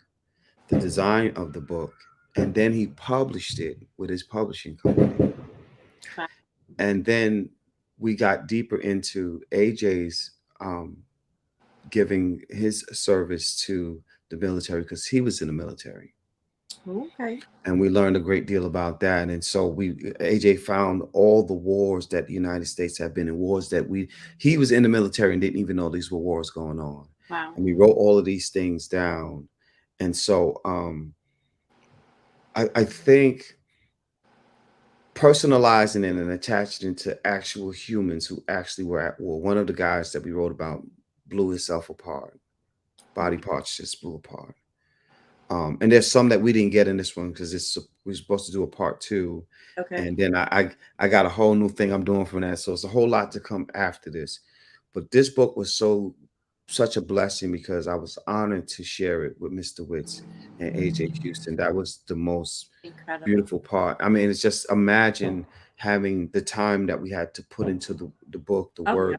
the design of the book, and then he published it with his publishing company. Wow. And then we got deeper into AJ's giving his service to the military because he was in the military. Okay. And we learned a great deal about that. And so AJ found all the wars that the United States had been in, wars that he was in the military and didn't even know these were wars going on. Wow. And we wrote all of these things down. And so I think personalizing it and attaching it to actual humans who actually were at war. One of the guys that we wrote about blew himself apart. Body parts just blew apart. And there's some that we didn't get in this one because we're supposed to do a part 2. Okay. And then I got a whole new thing I'm doing from that. So it's a whole lot to come after this. But this book was such a blessing because I was honored to share it with Mr. Witts and AJ Houston. That was the most Incredible. beautiful part. I mean, it's just imagine having the time that we had to put into the book, the work,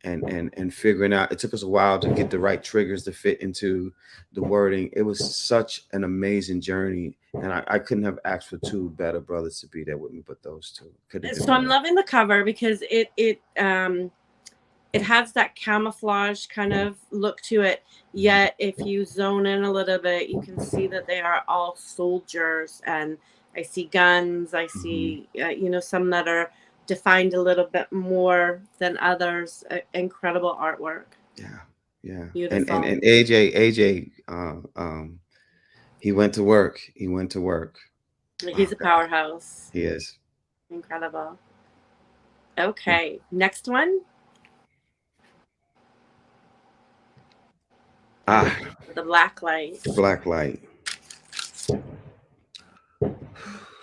and figuring out. It took us a while to get the right triggers to fit into the wording. It was such an amazing journey, and I couldn't have asked for 2 better brothers to be there with me, but those 2. So I'm loving the cover because it has that camouflage kind of look to it. Yet if you zone in a little bit, you can see that they are all soldiers, and I see guns. I see some that are defined a little bit more than others. Incredible artwork. Yeah. Beautiful. And AJ he went to work. He's a powerhouse. He is. Incredible. Okay, next one. The Black Light. The Black Light.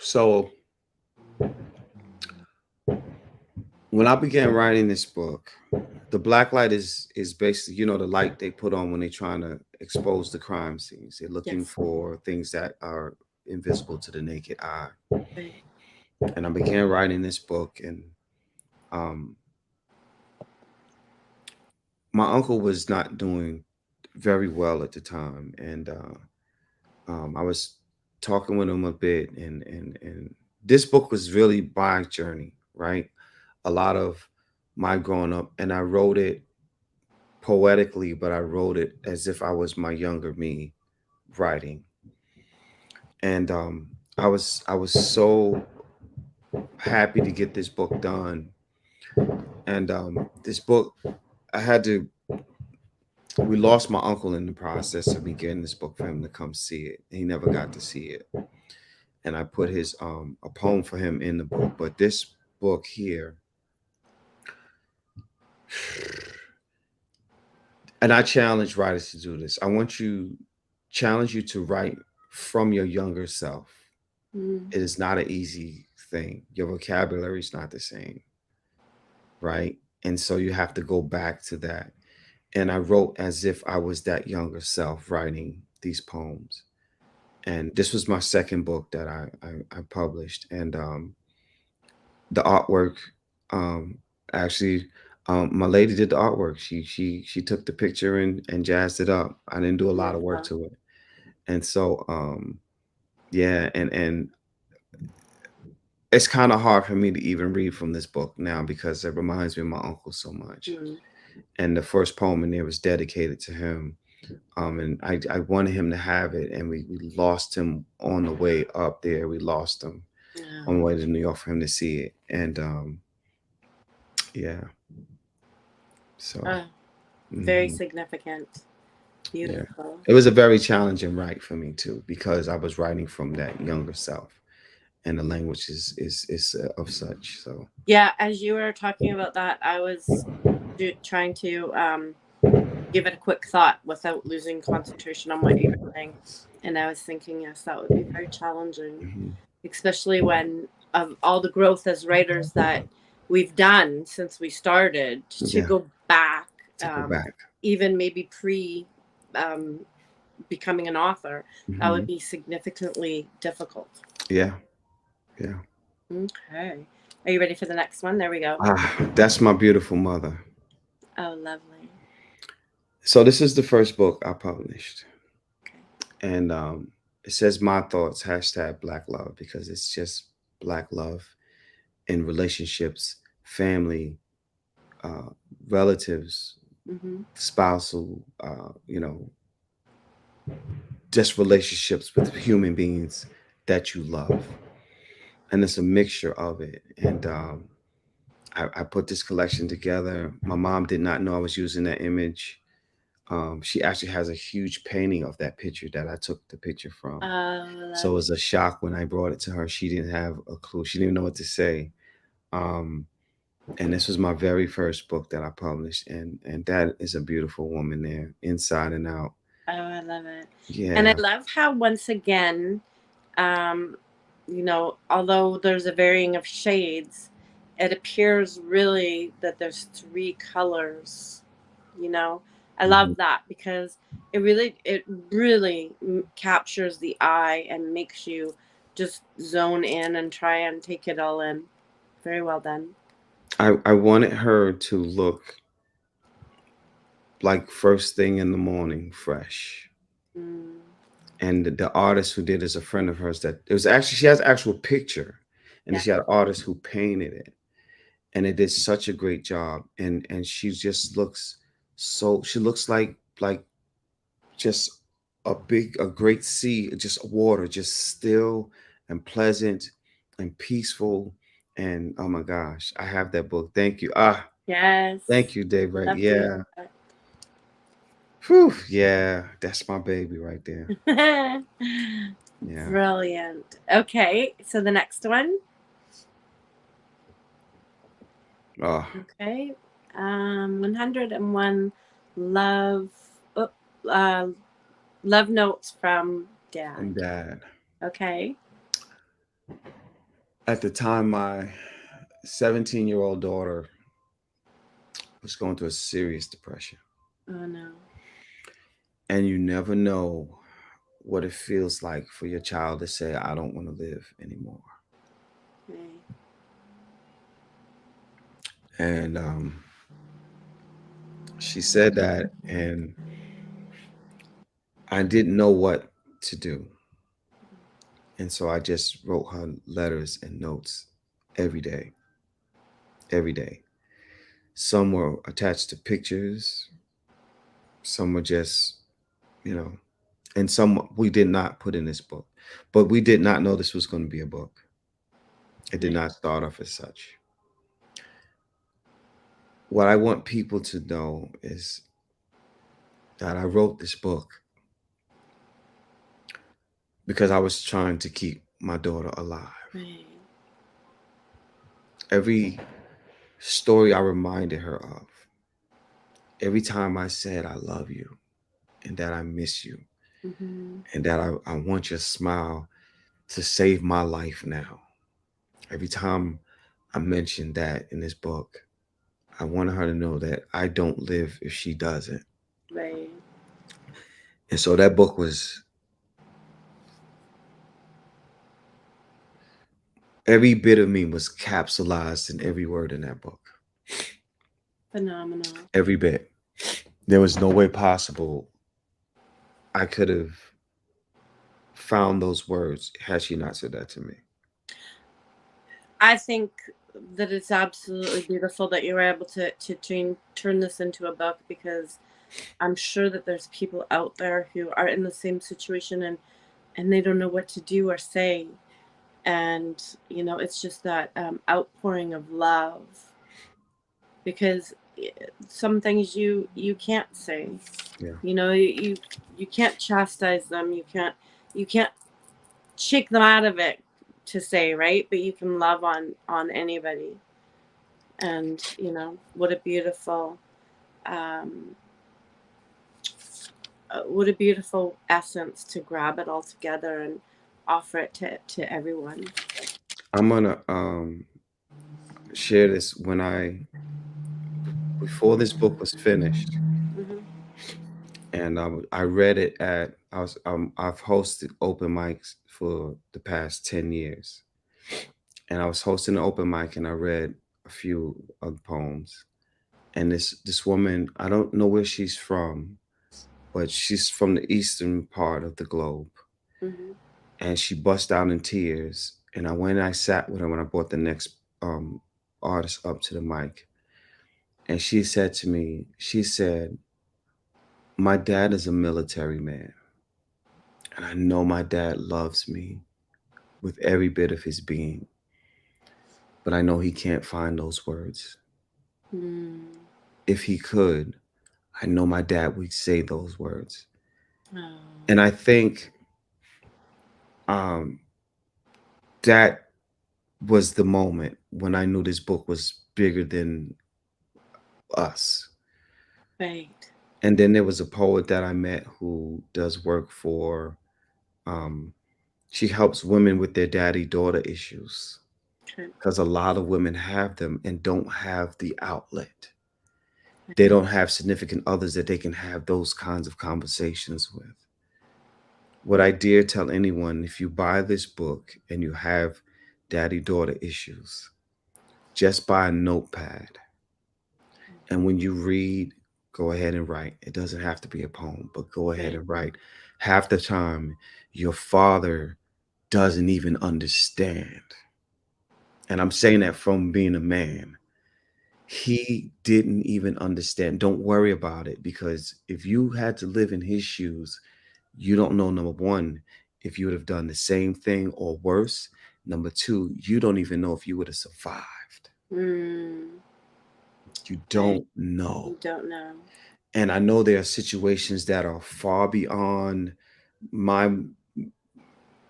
So when I began writing this book, the black light is basically, the light they put on when they're trying to expose the crime scenes. They're looking for things that are invisible to the naked eye. Right. And I began writing this book, and my uncle was not doing very well at the time, and I was talking with him a bit, and this book was really my journey, right? A lot of my growing up, and I wrote it poetically, but I wrote it as if I was my younger me writing. And I was so happy to get this book done. And this book, we lost my uncle in the process of me getting this book for him to come see it. He never got to see it. And I put his a poem for him in the book. But this book here, and I challenge writers to do this. I want challenge you to write from your younger self. It is not an easy thing. Your vocabulary is not the same, right? And so you have to go back to that. And I wrote as if I was that younger self writing these poems. And this was my second book that I published. And the artwork, actually, my lady did the artwork. She took the picture and jazzed it up. I didn't do a lot of work to it. And so yeah, and it's kind of hard for me to even read from this book now because it reminds me of my uncle so much. And the first poem in there was dedicated to him. And I wanted him to have it, and we lost him on the way up there. We lost him on the way to New York for him to see it. And yeah. So very significant. Beautiful. Yeah. It was a very challenging write for me too, because I was writing from that younger self, and the language is of such. So yeah, as you were talking about that, I was trying to give it a quick thought without losing concentration on what you were saying, and I was thinking, yes, that would be very challenging, especially when of all the growth as writers that we've done since we started to go back, even maybe pre becoming an author, that would be significantly difficult. Yeah. Okay, are you ready for the next one? There we go. That's my beautiful mother. Oh, lovely. So this is the first book I published. And it says my thoughts, #Black Love, because it's just Black love in relationships, family, relatives, spousal, just relationships with human beings that you love, and it's a mixture of it. And I put this collection together. My mom did not know I was using that image. She actually has a huge painting of that picture that I took the picture from. So it Love was a shock when I brought it to her. She didn't have a clue. She didn't know what to say. Um, and this was my very first book that I published, and that is a beautiful woman there, inside and out. Oh, I love it. And I Yeah, love how once again, um, although there's a varying of shades, it appears really that there's three colors. You know, I mhm. love that because it really captures the eye and makes you just zone in and try and take it all in. Very well done. I wanted her to look like first thing in the morning, fresh. Mm, And the artist who did is a friend of hers. That it was actually she has actual picture, and then yeah. she had an artist who painted it, and it did such a great job. And she just looks so she looks like just a great sea, just water, just still and pleasant and peaceful. And oh my gosh, I have that book. Thank you. Yes. Thank you, Dave. Right. Love to hear Yeah. Whew, yeah, that's my baby right there. that. Yeah. Brilliant. Okay, so the next one. Oh, Okay. 101 love oh, uh, love notes from I'm dad. dad. Okay. At the time, my 17-year-old daughter was going through a serious depression. Oh no. And you never know what it feels like for your child to say, I don't want to live anymore. Okay. And she said that, and I didn't know what to do. And so I just wrote her letters and notes every day, every day. Some were attached to pictures, some were just, you know, and some we did not put in this book. But we did not know this was going to be a book. It did Right. not start off as such. What I want people to know is that I wrote this book because I was trying to keep my daughter alive. Right. Every story I reminded her of, every time I said, I love you and that I miss you Mm-hmm. and that I want your smile to save my life now. Every time I mentioned that in this book, I wanted her to know that I don't live if she doesn't. Right. And so that book was every bit of me was capsulized in every word in that book. Phenomenal. Every bit. There was no way possible I could have found those words had she not said that to me. I think that it's absolutely beautiful that you were able to turn this into a book because I'm sure that there's people out there who are in the same situation and they don't know what to do or say. And it's just that outpouring of love because some things you can't say. Yeah. You can't chastise them. You can't shake them out of it to say, right, but you can love on anybody. And what a beautiful um what a beautiful essence to grab it all together and offer it to everyone. I'm gonna share this when before this book was finished, Hmm. and I read it at I've hosted open mics for the past 10 years, and I was hosting an open mic and I read a few of the poems, and this woman, I don't know where she's from, but she's from the eastern part of the globe, Hmm. and she bust out in tears, and I went and I sat with her when I brought the next artist up to the mic, and she said to me, she said, my dad is a military man. And I know my dad loves me with every bit of his being, but I know he can't find those words. Mm. If he could, I know my dad would say those words. Oh. And I think um, that was the moment when I knew this book was bigger than us. Right. And then there was a poet that I met who does work for, um, she helps women with their daddy daughter issues Okay. because a lot of women have them and don't have the outlet. They don't have significant others that they can have those kinds of conversations with. What I dare tell anyone, if you buy this book and you have daddy daughter issues, just buy a notepad. And when you read, go ahead and write. It doesn't have to be a poem, but go ahead Right. and write. Half the time, your father doesn't even understand. And I'm saying that from being a man. He didn't even understand. Don't worry about it, because if you had to live in his shoes, you don't know, number one, if you would have done the same thing or worse. Number two, you don't even know if you would have survived. Mm. You Right. don't know. You don't know. And I know there are situations that are far beyond my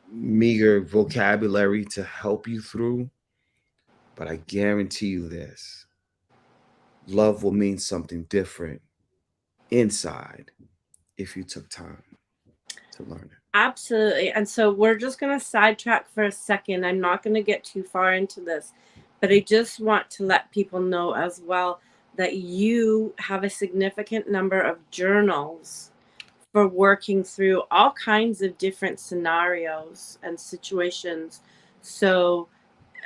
meager vocabulary to help you through, but I guarantee you this: love will mean something different inside if you took time to learn it. Absolutely. And so we're just going to sidetrack for a second. I'm not going to get too far into this, but I just want to let people know as well that you have a significant number of journals for working through all kinds of different scenarios and situations. So,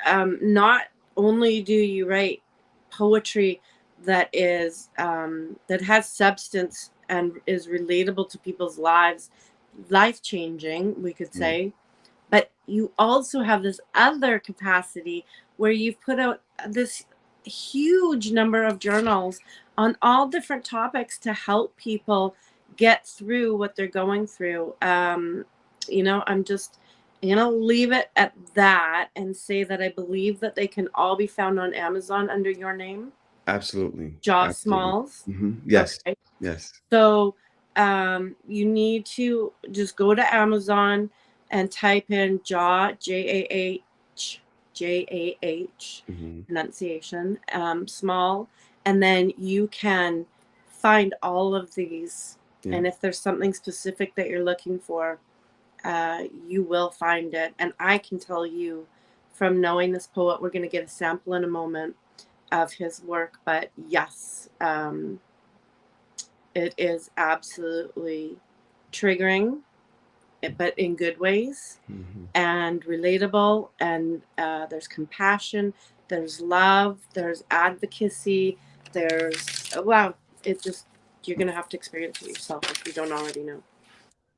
not only do you write poetry that has substance and is relatable to people's lives, life changing, we could Yeah, say, but you also have this other capacity where you've put out this huge number of journals on all different topics to help people get through what they're going through. I'm just gonna leave it at that and say that I believe that they can all be found on Amazon under your name, absolutely. Jaw Absolutely. Smalls. Yes. Okay. Yes. So you need to just go to Amazon and type in Jaw, Jahj, hmm pronunciation, small, and then you can find all of these. Yeah. And if there's something specific that you're looking for, you will find it. And I can tell you from knowing this poet, we're going to get a sample in a moment of his work. But yes, it is absolutely triggering, but in good ways, hmm and relatable. And there's compassion, there's love, there's advocacy, there's, wow, it just, you're going to have to experience it yourself if you don't already know.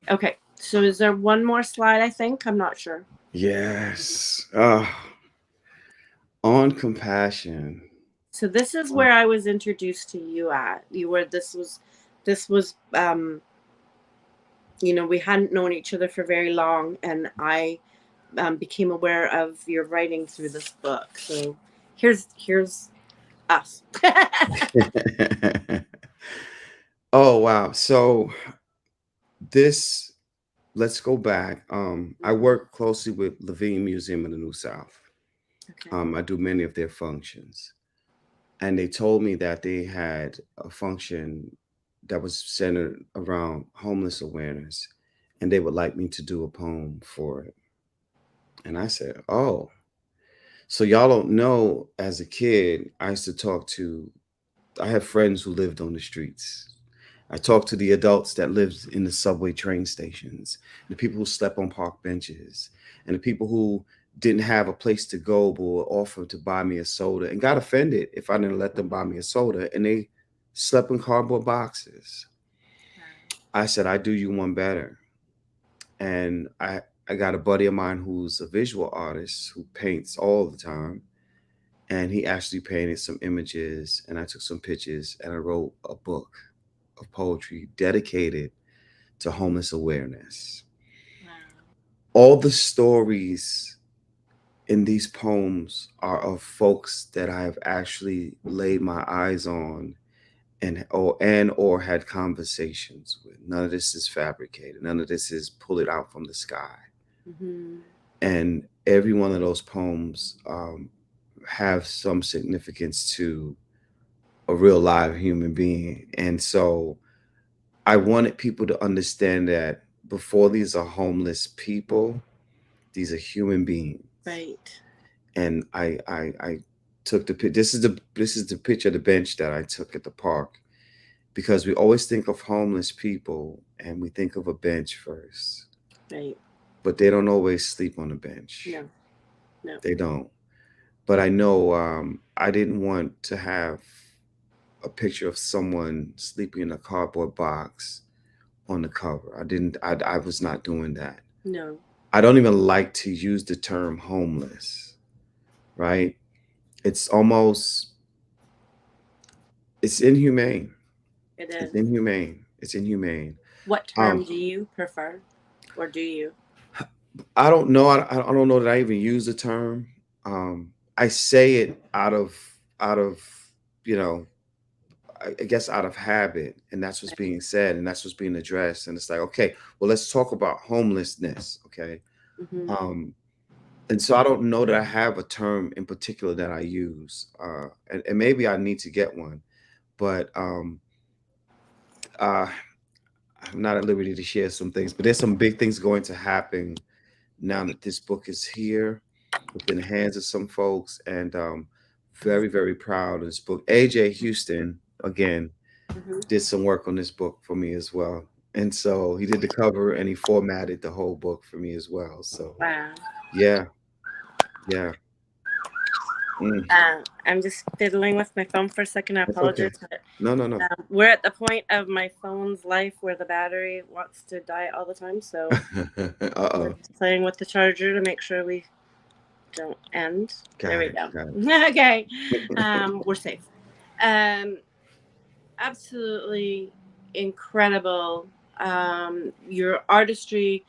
Okay, so is there one more slide? I think, I'm not sure. Yes. On compassion. So this is On- where I was introduced to you at. You were, this was we hadn't known each other for very long, and I became aware of your writing through this book. So here's us. oh wow. So this let's go back. I work closely with Levine Museum in the New South. Okay. I do many of their functions. And they told me that they had a function that was centered around homeless awareness, and they would like me to do a poem for it. And I said, "Oh, so y'all don't know, as a kid, I used to talk to, I have friends who lived on the streets. I talked to the adults that lived in the subway train stations, the people who slept on park benches, and the people who didn't have a place to go but were offered to buy me a soda and got offended if I didn't let them buy me a soda, and they slept in cardboard boxes." I said, "I do you one better." And I got a buddy of mine who's a visual artist who paints all the time, and he actually painted some images, and I took some pictures, and I wrote a book of poetry dedicated to homeless awareness. all the stories in these poems are of folks that I have actually laid my eyes on and or had conversations with. None of this is fabricated. None of this is pull it out from the sky. Mm-hmm. And every one of those poems have some significance to a real live human being. And so I wanted people to understand that before these are homeless people, these are human beings. Right. And I took this is the picture of the bench that I took at the park, because we always think of homeless people and we think of a bench first, Right. but they don't always sleep on a bench. No. No. They don't. But I know I didn't want to have a picture of someone sleeping in a cardboard box on the cover. I was not doing that. No. I don't even like to use the term homeless, right? It's almost, it's inhumane. It It's is. inhumane. It's inhumane. What term do you prefer, or do you? I don't know. I don't know that I even use the term. I say it out of you know, I guess out of habit, and that's what's being said, and that's what's being addressed. And it's like, okay, well, let's talk about homelessness, okay? Mm-hmm. And so I don't know that I have a term in particular that I use, and maybe I need to get one, but uh, I'm not at liberty to share some things. But there's some big things going to happen now that this book is here within the hands of some folks, and very, very proud of this book. AJ Houston, again, Mm-hmm. did some work on this book for me as well. And so he did the cover and he formatted the whole book for me as well. So Wow. yeah, yeah. Mm, I'm just fiddling with my phone for a second. I that's okay. apologize. But, No, no, no. we're at the point of my phone's life where the battery wants to die all the time. So we're Uh-oh. just playing with the charger to make sure we don't end. There Got we it. go. Got it. Okay. We're safe. Um, Absolutely incredible. Your artistry,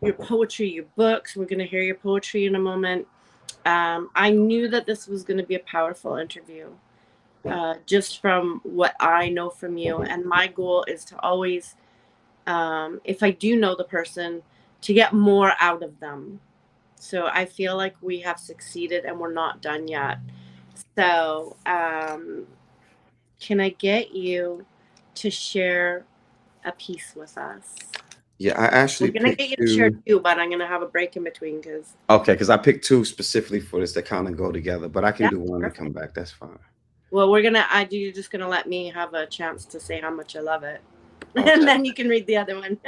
your poetry, your books. We're going to hear your poetry in a moment. I knew that this was going to be a powerful interview, just from what I know from you. And my goal is to always, if I do know the person, to get more out of them. So I feel like we have succeeded and we're not done yet. So, can I get you to share a piece with us? Yeah, I We're actually gonna picked get you to share two. two, but I'm gonna have a break in between because Okay, because I picked two specifically for this that kind of go together, but I can that's do one and come perfect. back. That's fine. Well, you're just gonna let me have a chance to say how much I love it, and Okay, then you can read the other one.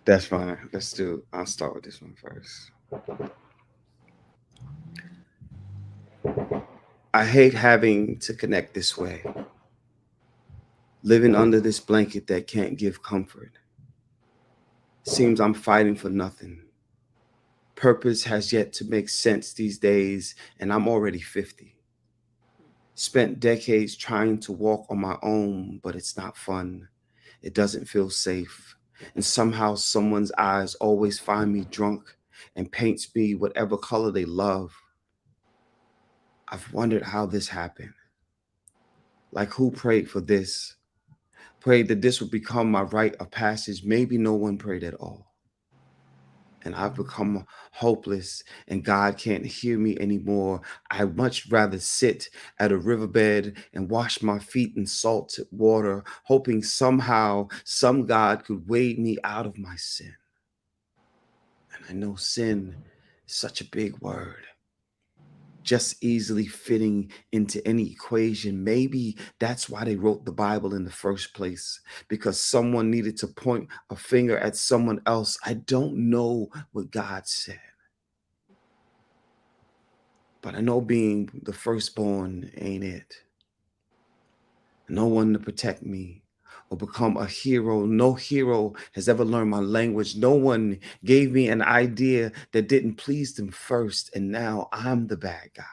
that's fine. I'll start with this one first. I hate having to connect this way, living under this blanket that can't give comfort. Seems I'm fighting for nothing. Purpose has yet to make sense these days, and I'm already 50. Spent decades trying to walk on my own, but it's not fun. It doesn't feel safe. And somehow someone's eyes always find me drunk and paints me whatever color they love. I've wondered how this happened. Like, who prayed for this? Prayed that this would become my rite of passage. Maybe no one prayed at all. And I've become hopeless, and God can't hear me anymore. I'd much rather sit at a riverbed and wash my feet in salted water, hoping somehow some God could wade me out of my sin. And I know sin is such a big word, just easily fitting into any equation. Maybe that's why they wrote the Bible in the first place, because someone needed to point a finger at someone else. I don't know what God said, but I know being the firstborn ain't it. No one to protect me or become a hero. No hero has ever learned my language. No one gave me an idea that didn't please them first. And now I'm the bad guy.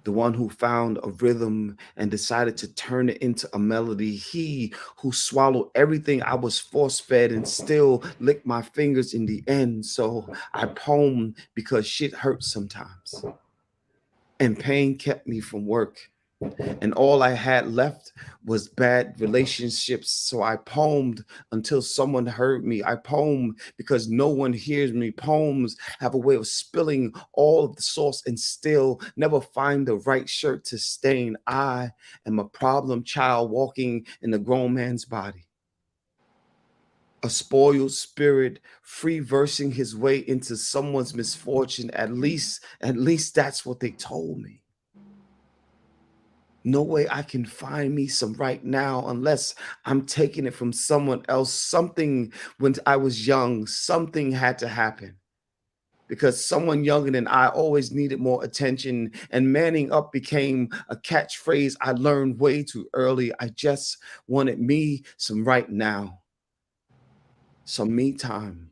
the one who found a rhythm and decided to turn it into a melody. He who swallowed everything I was force-fed and still licked my fingers in the end. So I poem because shit hurts sometimes. And pain kept me from work. And all I had left was bad relationships. So I poemed until someone heard me. I poem because no one hears me. Poems have a way of spilling all of the sauce and still never find the right shirt to stain. I am a problem child walking in a grown man's body. A spoiled spirit, free versing his way into someone's misfortune. At least that's what they told me. No way I can find me some right now unless I'm taking it from someone else. Something when I was young, something had to happen because someone younger than I always needed more attention, and manning up became a catchphrase I learned way too early. I just wanted me some right now, some me time,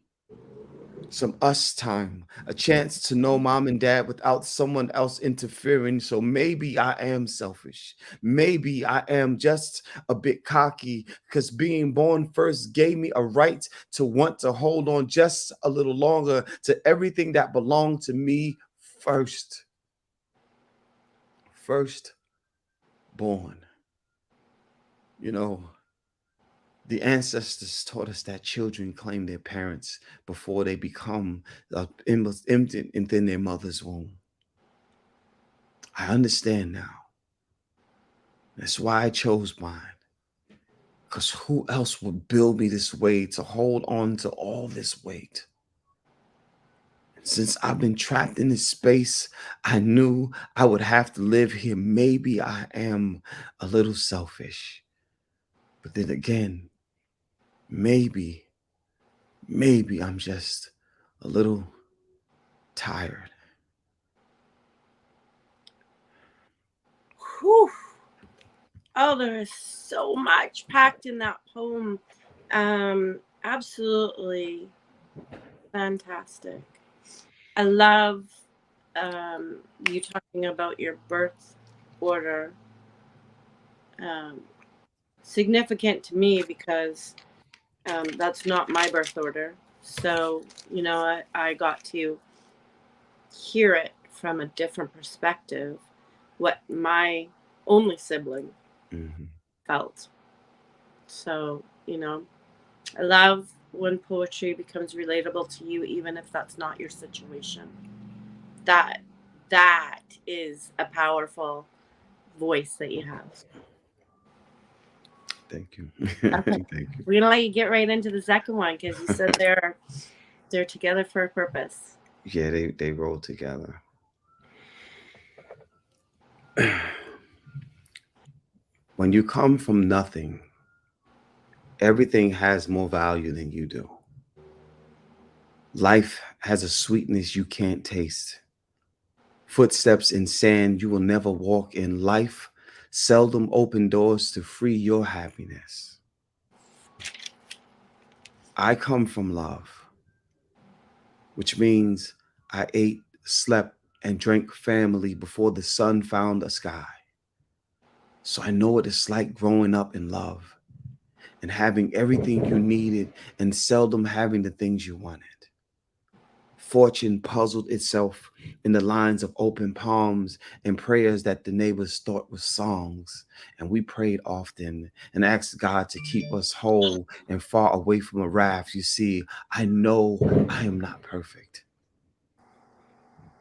some us time, a chance to know mom and dad without someone else interfering. So maybe I am selfish. Maybe I am just a bit cocky because being born first gave me a right to want to hold on just a little longer to everything that belonged to me first. First born. You know, the ancestors taught us that children claim their parents before they become infant within their mother's womb. I understand now. That's why I chose mine. Because who else would build me this way to hold on to all this weight? Since I've been trapped in this space, I knew I would have to live here. Maybe I am a little selfish. But then again, maybe I'm just a little tired. Whew. Oh, there is so much packed in that poem. Absolutely fantastic. I love you talking about your birth order. Significant to me because that's not my birth order. So, I got to hear it from a different perspective, what my only sibling felt. So, I love when poetry becomes relatable to you, even if that's not your situation. That is a powerful voice that you have. Thank you. Okay. Thank you. We're gonna let you get right into the second one because you said they're together for a purpose. Yeah, they roll together. When you come from nothing, everything has more value than you do. Life has a sweetness you can't taste. Footsteps in sand you will never walk in. Life seldom open doors to free your happiness. I come from love, which means I ate, slept, and drank family before the sun found a sky. So I know what it's like growing up in love and having everything you needed and seldom having the things you wanted. Fortune puzzled itself in the lines of open palms and prayers that the neighbors thought were songs. And we prayed often and asked God to keep us whole and far away from a wrath. You see, I know I am not perfect,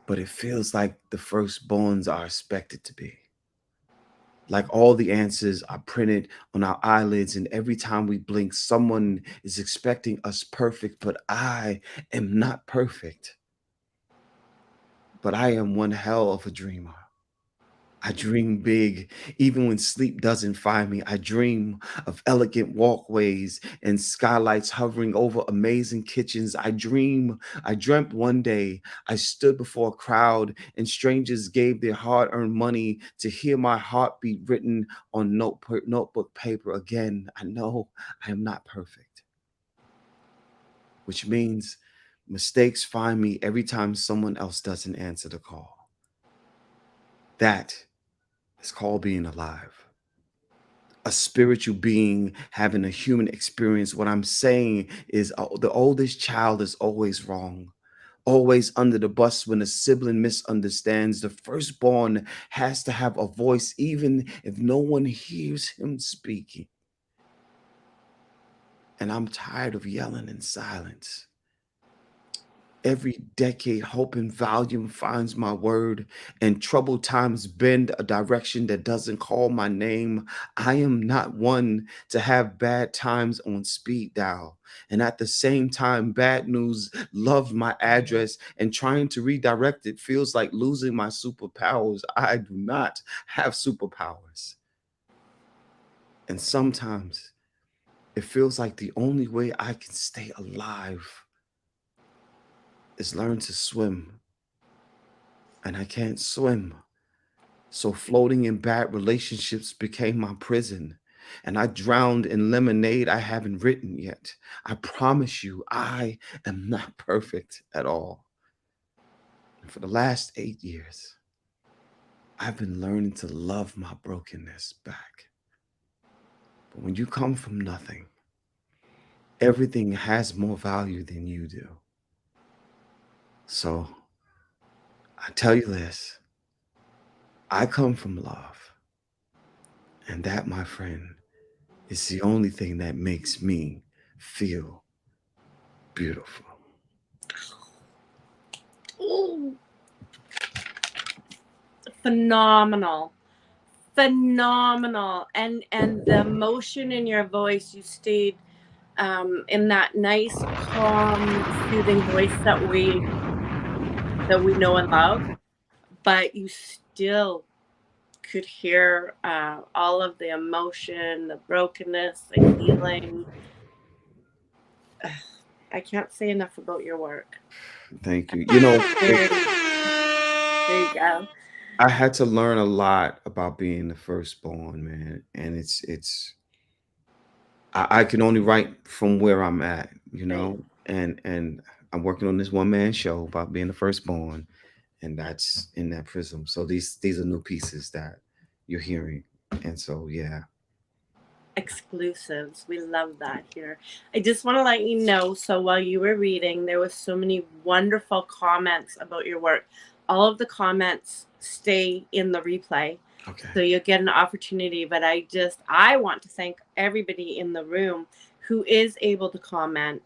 but it feels like the firstborns are expected to be. Like all the answers are printed on our eyelids, and every time we blink, someone is expecting us perfect, but I am not perfect. But I am one hell of a dreamer. I dream big, even when sleep doesn't find me. I dream of elegant walkways and skylights hovering over amazing kitchens. I dreamt one day I stood before a crowd and strangers gave their hard-earned money to hear my heartbeat written on notebook paper. Again, I know I am not perfect, which means mistakes find me every time someone else doesn't answer the call. That It's called being alive. A spiritual being having a human experience. What I'm saying is the oldest child is always wrong, always under the bus when a sibling misunderstands. The firstborn has to have a voice, even if no one hears him speaking. And I'm tired of yelling in silence. Every decade, hope and volume finds my word, and troubled times bend a direction that doesn't call my name. I am not one to have bad times on speed dial. And at the same time, bad news loved my address, and trying to redirect it feels like losing my superpowers. I do not have superpowers. And sometimes it feels like the only way I can stay alive is learn to swim, and I can't swim. So floating in bad relationships became my prison, and I drowned in lemonade I haven't written yet. I promise you, I am not perfect at all. And for the last 8 years, I've been learning to love my brokenness back. But when you come from nothing, everything has more value than you do. So I tell you this, I come from love. And that, my friend, is the only thing that makes me feel beautiful. Ooh. Phenomenal. Phenomenal. And the emotion in your voice, you stayed in that nice, calm, soothing voice that we know and love, but you still could hear all of the emotion, the brokenness, the healing. I can't say enough about your work. Thank you. There you go. I had to learn a lot about being the firstborn, man. And I can only write from where I'm at, Right. and I'm working on this one-man show about being the firstborn, and that's in that prism. So these are new pieces that you're hearing. And so yeah. Exclusives. We love that here. I just want to let you know, so while you were reading, there was so many wonderful comments about your work. All of the comments stay in the replay. Okay. So you'll get an opportunity, but I want to thank everybody in the room who is able to comment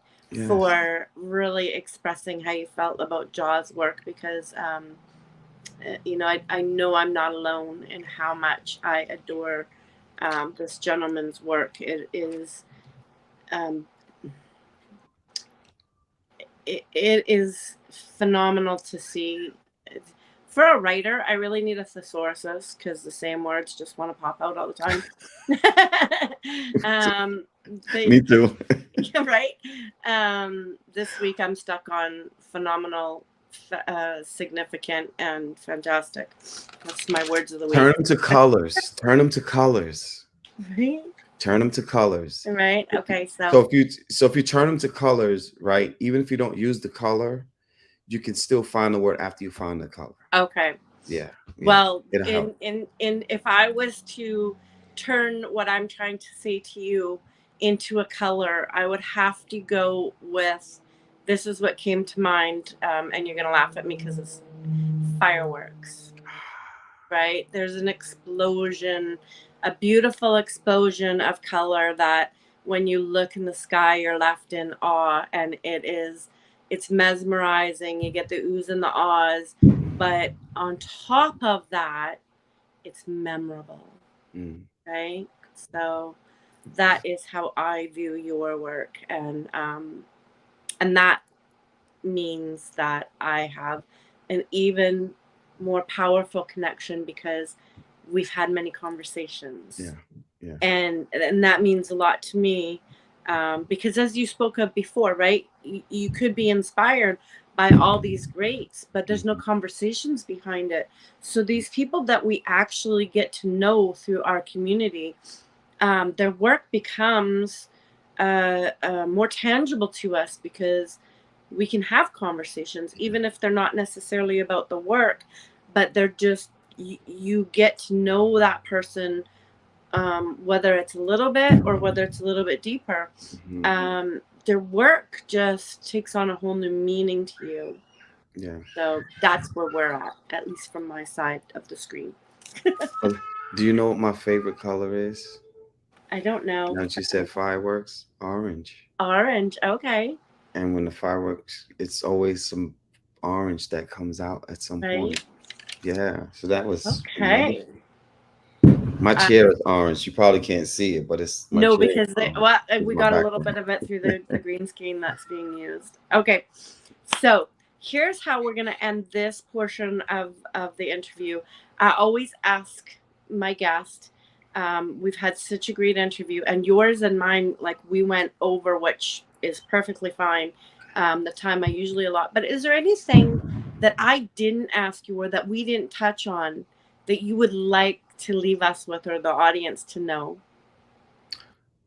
for really expressing how you felt about Jaw's work, because I know I'm not alone in how much I adore this gentleman's work. It is it is phenomenal to see. For a writer, I really need a thesaurus because the same words just want to pop out all the time. Me too. Right. This week I'm stuck on phenomenal, significant, and fantastic. That's my words of the week. Turn them to colors. Turn them to colors. Right. Turn them to colors. Right. Okay. So if you turn them to colors, right, even if you don't use the color, you can still find the word after you find the color. Okay. Yeah. Well, in if I was to turn what I'm trying to say to you into a color, I would have to go with, this is what came to mind, and you're gonna laugh at me because it's fireworks. Right? There's an explosion, a beautiful explosion of color that when you look in the sky, you're left in awe, and it's mesmerizing. You get the oohs and the ahs, but on top of that, it's memorable. Right? So that is how I view your work, and that means that I have an even more powerful connection because we've had many conversations. Yeah. And that means a lot to me, because as you spoke of before, right, you could be inspired by all these greats, but there's no conversations behind it. So these people that we actually get to know through our community, their work becomes more tangible to us because we can have conversations, even if they're not necessarily about the work, but they're just you get to know that person, whether it's a little bit or whether it's a little bit deeper. Their work just takes on a whole new meaning to you. Yeah. So that's where we're at least from my side of the screen. Do you know what my favorite color is? I don't know. Now that you said fireworks, orange. Orange. Okay. And when the fireworks, it's always some orange that comes out at some point. Right. Yeah. So that was Okay. amazing. My chair is orange. You probably can't see it, but it's my No, chair. because we got a little bit of it through the green screen that's being used. Okay. So here's how we're going to end this portion of the interview. I always ask my guest, we've had such a great interview, and yours and mine, like, we went over, which is perfectly fine. The time I usually allot. But is there anything that I didn't ask you or that we didn't touch on that you would like to leave us with, or the audience to know?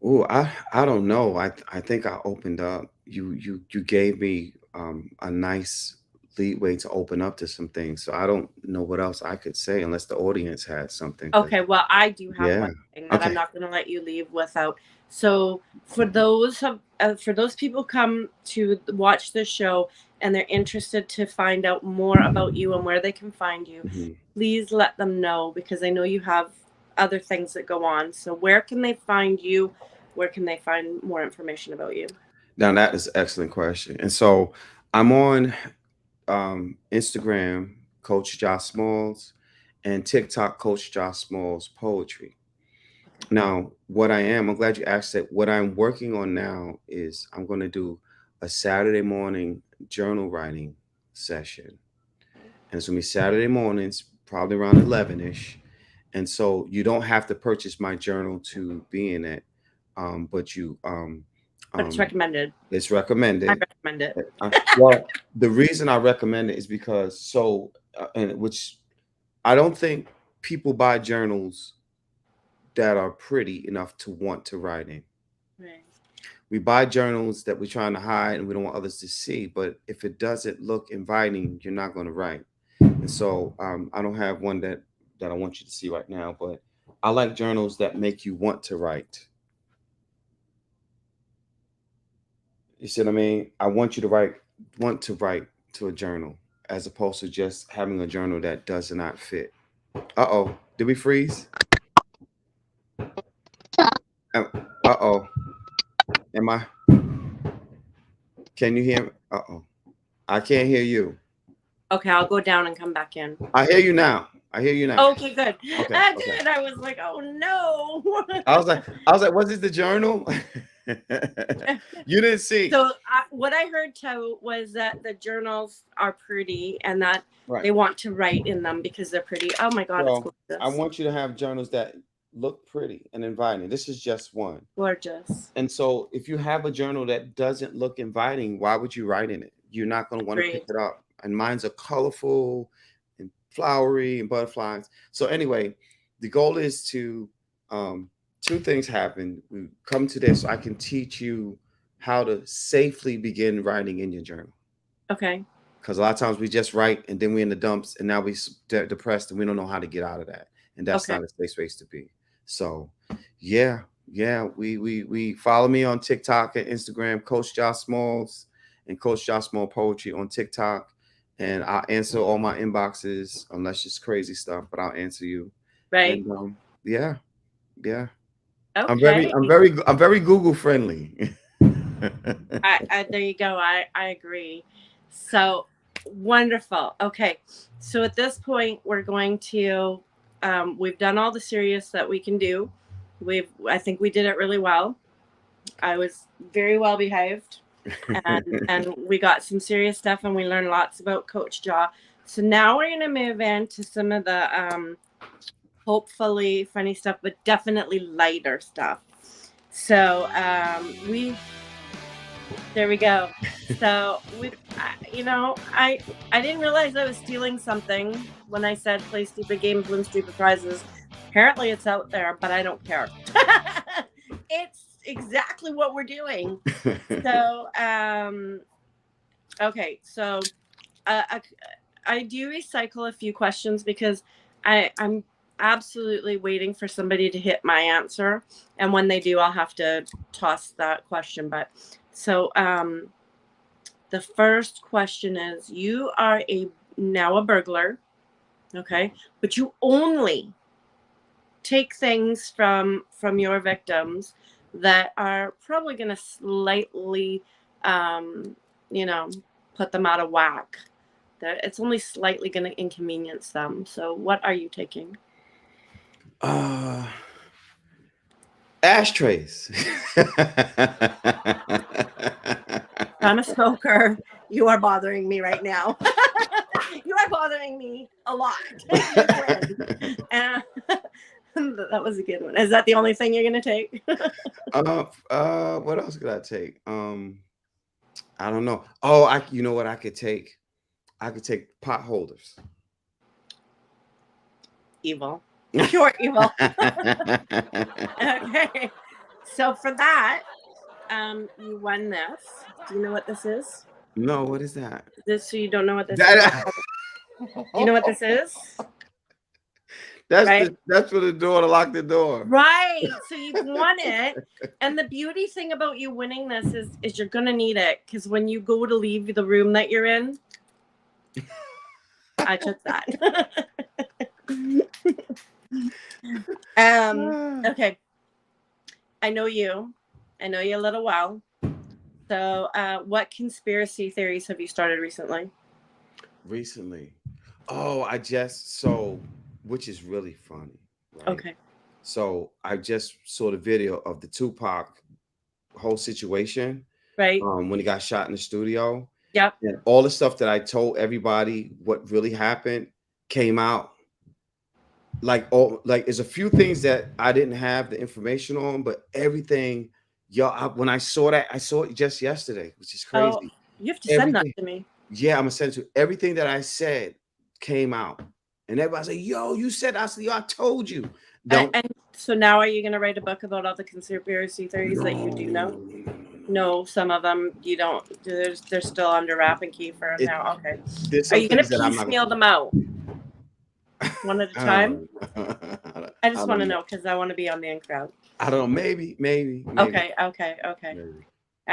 Oh, I don't know. I think I opened up. You gave me a nice leadway to open up to some things. So I don't know what else I could say unless the audience had something. Okay, well, I do have Yeah. one thing that I'm Okay. not going to let you leave without. So for those people come to watch this show and they're interested to find out more about you and where they can find you, Mhm. please let them know, because I know you have other things that go on. So where can they find you? Where can they find more information about you? Now that is an excellent question. And so I'm on Instagram, Coach Josh Smalls, and TikTok, Coach Josh Smalls Poetry. Now, I'm glad you asked that. What I'm working on now is I'm going to do a Saturday morning journal writing session. And it's going to be Saturday mornings, probably around 11ish. And so you don't have to purchase my journal to be in it, but But it's recommended. it's I recommended. recommend it. Well, the reason I recommend it is because which I don't think people buy journals that are pretty enough to want to write in. Right. We buy journals that we're trying to hide and we don't want others to see, but if it doesn't look inviting, you're not going to write. And so I don't have one that I want you to see right now, but I like journals that make you want to write. You see what I mean? I want you to want to write to a journal as opposed to just having a journal that does not fit. Uh-oh. Did we freeze? Uh-oh. Am I? Can you hear me? Uh-oh. I can't hear you. Okay, I'll go down and come back in. I hear you now. Okay, good. Okay, I okay. did. I was like, oh no. I was like, was it the journal? You didn't see. So what I heard too was that the journals are pretty and that Right. they want to write in them because they're pretty. Oh my God, So, it's I gorgeous. want you to have journals that look pretty and inviting. This is just one. Gorgeous. And so if you have a journal that doesn't look inviting, why would you write in it? You're not going to want to pick Great. it up. And mine's are colorful and flowery and butterflies. So anyway, the goal is to two things happen. We come to this, so I can teach you how to safely begin writing in your journal. Okay. Because a lot of times we just write and then we're in the dumps and now we're depressed and we don't know how to get out of that. And that's Okay. not a safe space to be. So yeah, we follow me on TikTok and Instagram, Coach Josh Smalls and Coach Josh Small Poetry on TikTok. And I'll answer all my inboxes unless it's crazy stuff, but I'll answer you. Right. And yeah. Okay. I'm very Google friendly. There you go. I agree. So wonderful. Okay. So at this point, we're going to, we've done all the serious that we can do. I think we did it really well. I was very well behaved, and we got some serious stuff, and we learned lots about Coach Jaw. So now we're going to move into some of the, hopefully funny stuff, but definitely lighter stuff. So there we go. So I didn't realize I was stealing something when I said play stupid games, win stupid prizes. Apparently it's out there, but I don't care. It's exactly what we're doing. So okay, so I do recycle a few questions because I'm absolutely waiting for somebody to hit my answer, and when they do, I'll have to toss that question. But so the first question is: you are now a burglar, okay? But you only take things from your victims that are probably going to slightly, you know, put them out of whack. It's only slightly going to inconvenience them. So, what are you taking? Ashtrays. I'm a smoker. You are bothering me right now. You are bothering me a lot. You win. That was a good one. Is that the only thing you're going to take? What else could I take? I don't know. Oh, you know what I could take? I could take pot holders. Evil. Pure evil. Okay. So for that, you won this. Do you know what this is? No, what is that? So you don't know what this is? You know what this is? Right? That's for the door to lock the door. Right. So you've won it. And the beauty thing about you winning this is you're gonna need it, because when you go to leave the room that you're in, I took that. Okay. I know you a little while. So what conspiracy theories have you started recently? Oh, which is really funny, right? Okay. So I just saw the video of the Tupac whole situation, Right. when he got shot in the studio. Yep. And all the stuff that I told everybody what really happened came out. Like there's a few things that I didn't have the information on, but everything, when I saw that, I saw it just yesterday, which is crazy. Oh, you have to send that to me. Yeah, I'm gonna send it to everything that I said came out. And everybody say, yo, you said, I said, yo, I told you. And so now are you going to write a book about all the conspiracy theories that you do know? No, some of them you don't. They're still under wrap and key for now. Okay. Are you going to piecemeal them out one at a time? I just want to know, because I want to be on the in crowd. I don't know. Maybe. Okay. Maybe. All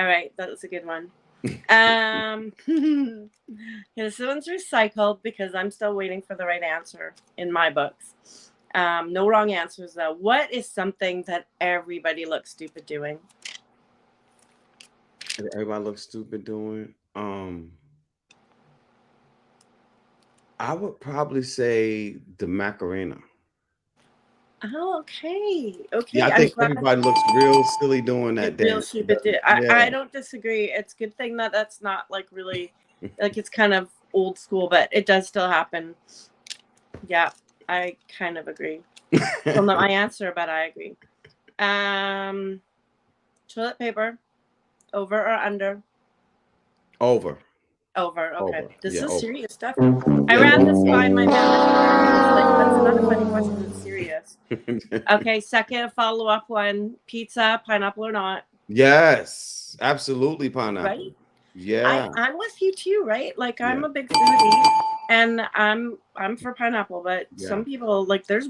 right. That was a good one. This one's recycled because I'm still waiting for the right answer in my books. No wrong answers though. What is something that everybody looks stupid doing? Everybody looks stupid doing. I would probably say the Macarena. Oh, okay. Yeah, I think everybody looks real silly doing that. Real stupid. I don't disagree. It's a good thing that that's not like really, like, it's kind of old school, but it does still happen. Yeah, I kind of agree. Well, not my answer, but I agree. Toilet paper, over or under? Over. Okay. This is over. serious stuff. I ran this by my manager. Like, that's not a funny question. It's serious. Okay. Second follow-up one: pizza, pineapple or not? Yes, absolutely pineapple. Right. Yeah. I'm with you too. Right. Like, I'm a big foodie, and I'm for pineapple. But some people, like, there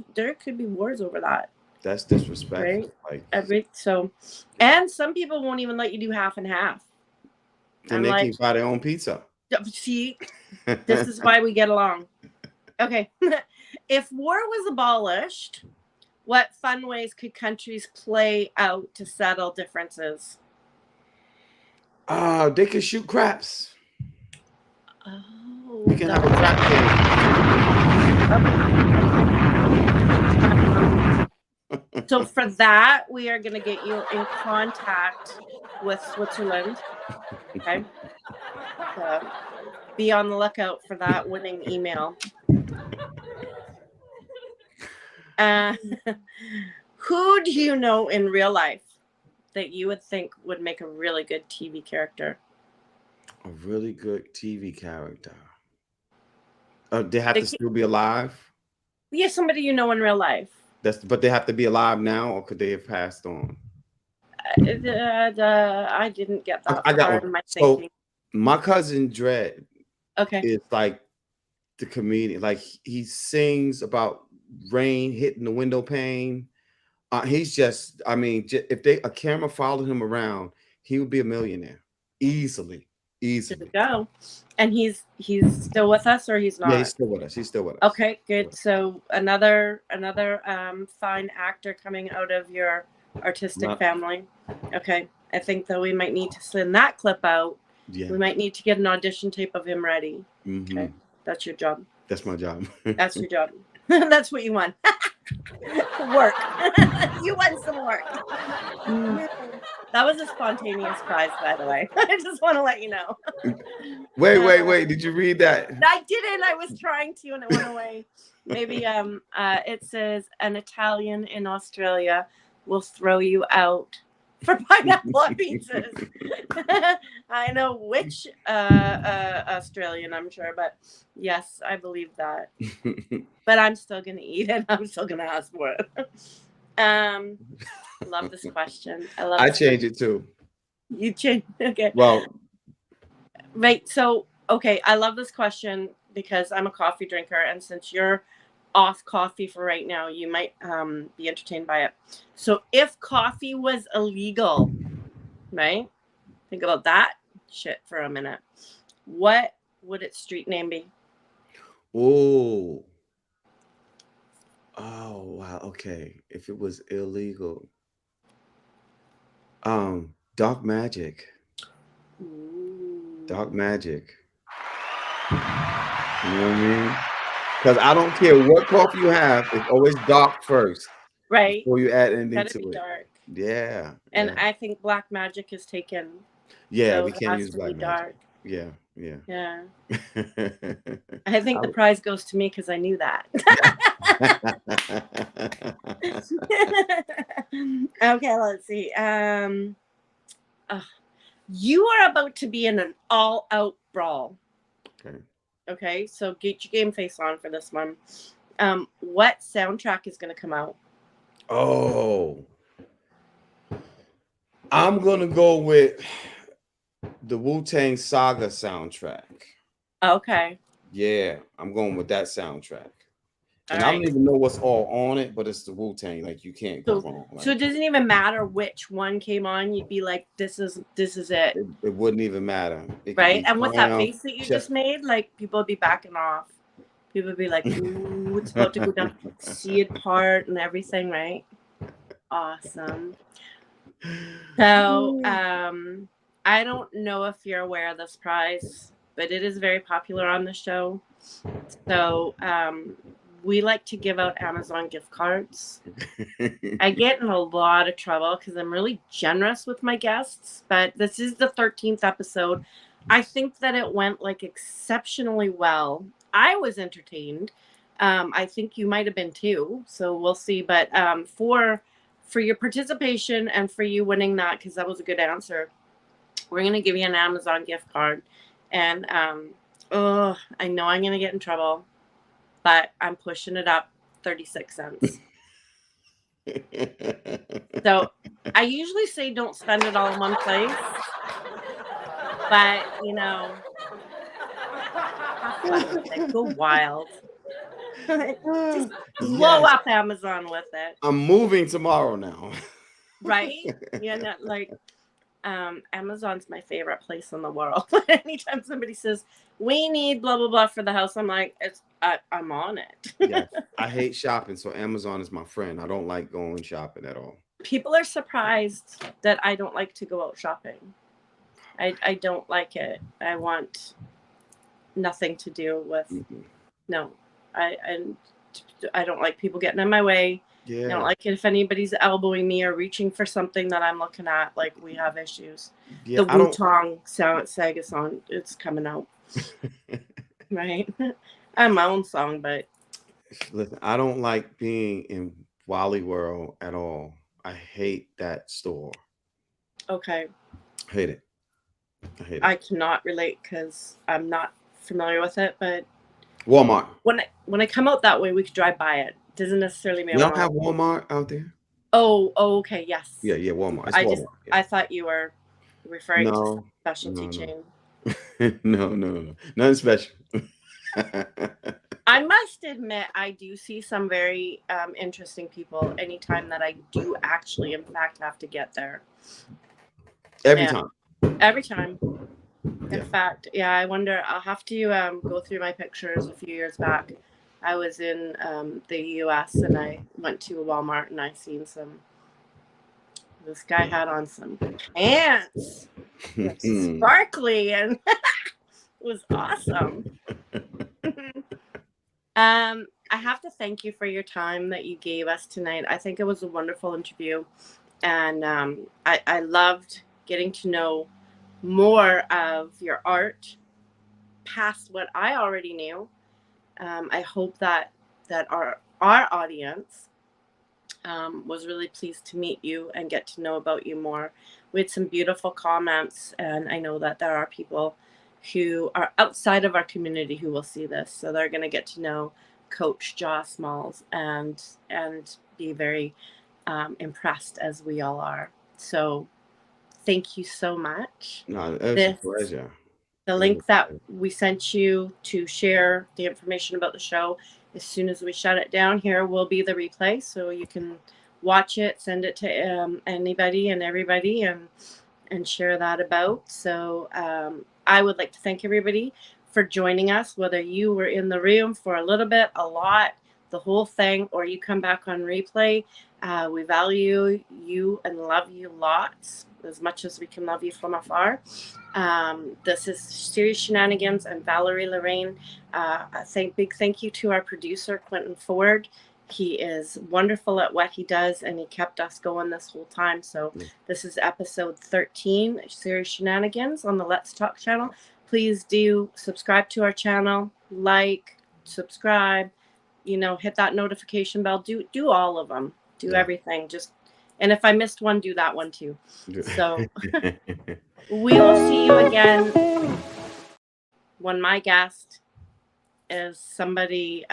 could be wars over that. That's disrespectful. Right. And some people won't even let you do half and half. And they can buy their own pizza. See, this is why we get along. Okay. If war was abolished, what fun ways could countries play out to settle differences? They could shoot craps. Oh, we can have a crap game. So for that, we are going to get you in contact with Switzerland. Okay. So be on the lookout for that winning email. Who do you know in real life that you would think would make a really good TV character? A really good TV character. They have to still be alive? Yeah, somebody you know in real life. But they have to be alive now, or could they have passed on? I didn't get that I got far one. in my thinking. My cousin Dredd is like the comedian. Like, he sings about rain hitting the window pane. He's just, I mean, if a camera followed him around, he would be a millionaire easily. There we Easily. go. And he's still with us, or he's not? Yeah, he's still with us. He's still with us. Okay, good. So another fine actor coming out of your artistic family. Okay, I think that we might need to send that clip out. Yeah. We might need to get an audition tape of him ready. Mm-hmm. Okay, that's your job. That's my job. That's your job. That's what you want. Work. You want some work. That was a spontaneous prize, by the way. I just want to let you know. Wait. Did you read that? I didn't. I was trying to, and it went away. Maybe it says an Italian in Australia will throw you out for pineapple on pizzas. I know which Australian, I'm sure, but yes, I believe that. But I'm still gonna eat it. I'm still gonna ask for it. Love this question. I change it too. You change. Okay. Well, right. So, okay, I love this question because I'm a coffee drinker, and since you're off coffee for right now, you might be entertained by it. So, if coffee was illegal, right? Think about that shit for a minute. What would its street name be? oh, wow. Okay, if it was illegal, dark magic. Ooh. Dark magic. You know what I mean? Because I don't care what coffee you have, it's always dark first. Right. Before you add anything Gotta to be it. dark. Yeah. And yeah. I think black magic is taken. Yeah, so we it can't has use to black be magic. dark. Yeah. Yeah. I think the prize goes to me because I knew that. Okay, let's see. You are about to be in an all-out brawl. Okay, so get your game face on for this one. What soundtrack is going to come out? Oh, I'm gonna go with the Wu-Tang Saga soundtrack. Okay. Yeah, I'm going with that soundtrack. And All I don't even know what's all on it, but it's the Wu-Tang. Like, you can't go wrong. Like, so it doesn't even matter which one came on. You'd be like, this is it. It wouldn't even matter. Right? And with that face that you just made, like, people would be backing off. People would be like, ooh, it's about to go down. See it part and everything, right? Awesome. So, I don't know if you're aware of this prize, but it is very popular on the show. So, we like to give out Amazon gift cards. I get in a lot of trouble because I'm really generous with my guests, but this is the 13th episode. I think that it went like exceptionally well. I was entertained. I think you might have been too. So we'll see. But for your participation and for you winning that, because that was a good answer, we're going to give you an Amazon gift card. And I know I'm going to get in trouble, but I'm pushing it up 36 cents. So I usually say don't spend it all in one place. But, you know, have fun with it. Go wild. Just blow up Amazon with it. I'm moving tomorrow now. Right? Yeah, not like Amazon's my favorite place in the world. Anytime somebody says we need blah blah blah for the house, I'm like, I'm on it. Yes, I hate shopping, so Amazon is my friend. I don't like going shopping at all. People are surprised that I don't like to go out shopping. I don't like it. I want nothing to do with no. I don't like people getting in my way. Yeah. I don't like it if anybody's elbowing me or reaching for something that I'm looking at. Like, we have issues. Yeah, the Wu-Tang Saga song, it's coming out. Right? I have my own song, but listen, I don't like being in Wally World at all. I hate that store. Okay. I hate it. I cannot relate because I'm not familiar with it, but Walmart. When I come out that way, we could drive by it. Doesn't necessarily mean we don't have Walmart out there. Oh, okay, yes. Yeah, Walmart. It's Walmart. I thought you were referring to specialty chain. No, nothing special. I must admit, I do see some very interesting people anytime that I do actually, in fact, have to get there. Every Yeah. time. Every time. Yeah. In fact, yeah, I wonder, I'll have to go through my pictures a few years back. I was in the US and I went to a Walmart and I seen this guy had on some pants. Like sparkly and it was awesome. I have to thank you for your time that you gave us tonight. I think it was a wonderful interview, and I loved getting to know more of your art past what I already knew. I hope that our audience was really pleased to meet you and get to know about you more. We had some beautiful comments, and I know that there are people who are outside of our community who will see this, so they're going to get to know Coach Joss Smalls and be very impressed, as we all are. So thank you so much. No, it's a pleasure. The link that we sent you to share the information about the show, as soon as we shut it down here, will be the replay. So you can watch it, send it to anybody and everybody, and share that about. So I would like to thank everybody for joining us, whether you were in the room for a little bit, a lot, the whole thing, or you come back on replay. We value you and love you lots, as much as we can love you from afar. This is Serious Shenanigans. I'm Valerie Lorraine. Big thank you to our producer, Quentin Ford. He is wonderful at what he does, and he kept us going this whole time. So this is episode 13, Serious Shenanigans on the Let's Talk channel. Please do subscribe to our channel, like, subscribe, hit that notification bell. Do all of them. Do everything. And if I missed one, do that one too. So we will see you again when my guest is somebody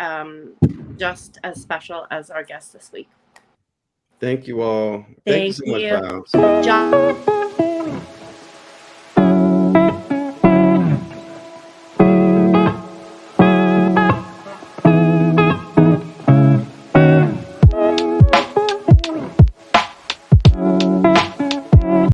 just as special as our guest this week. Thank you all. Thank you so much, Val. John.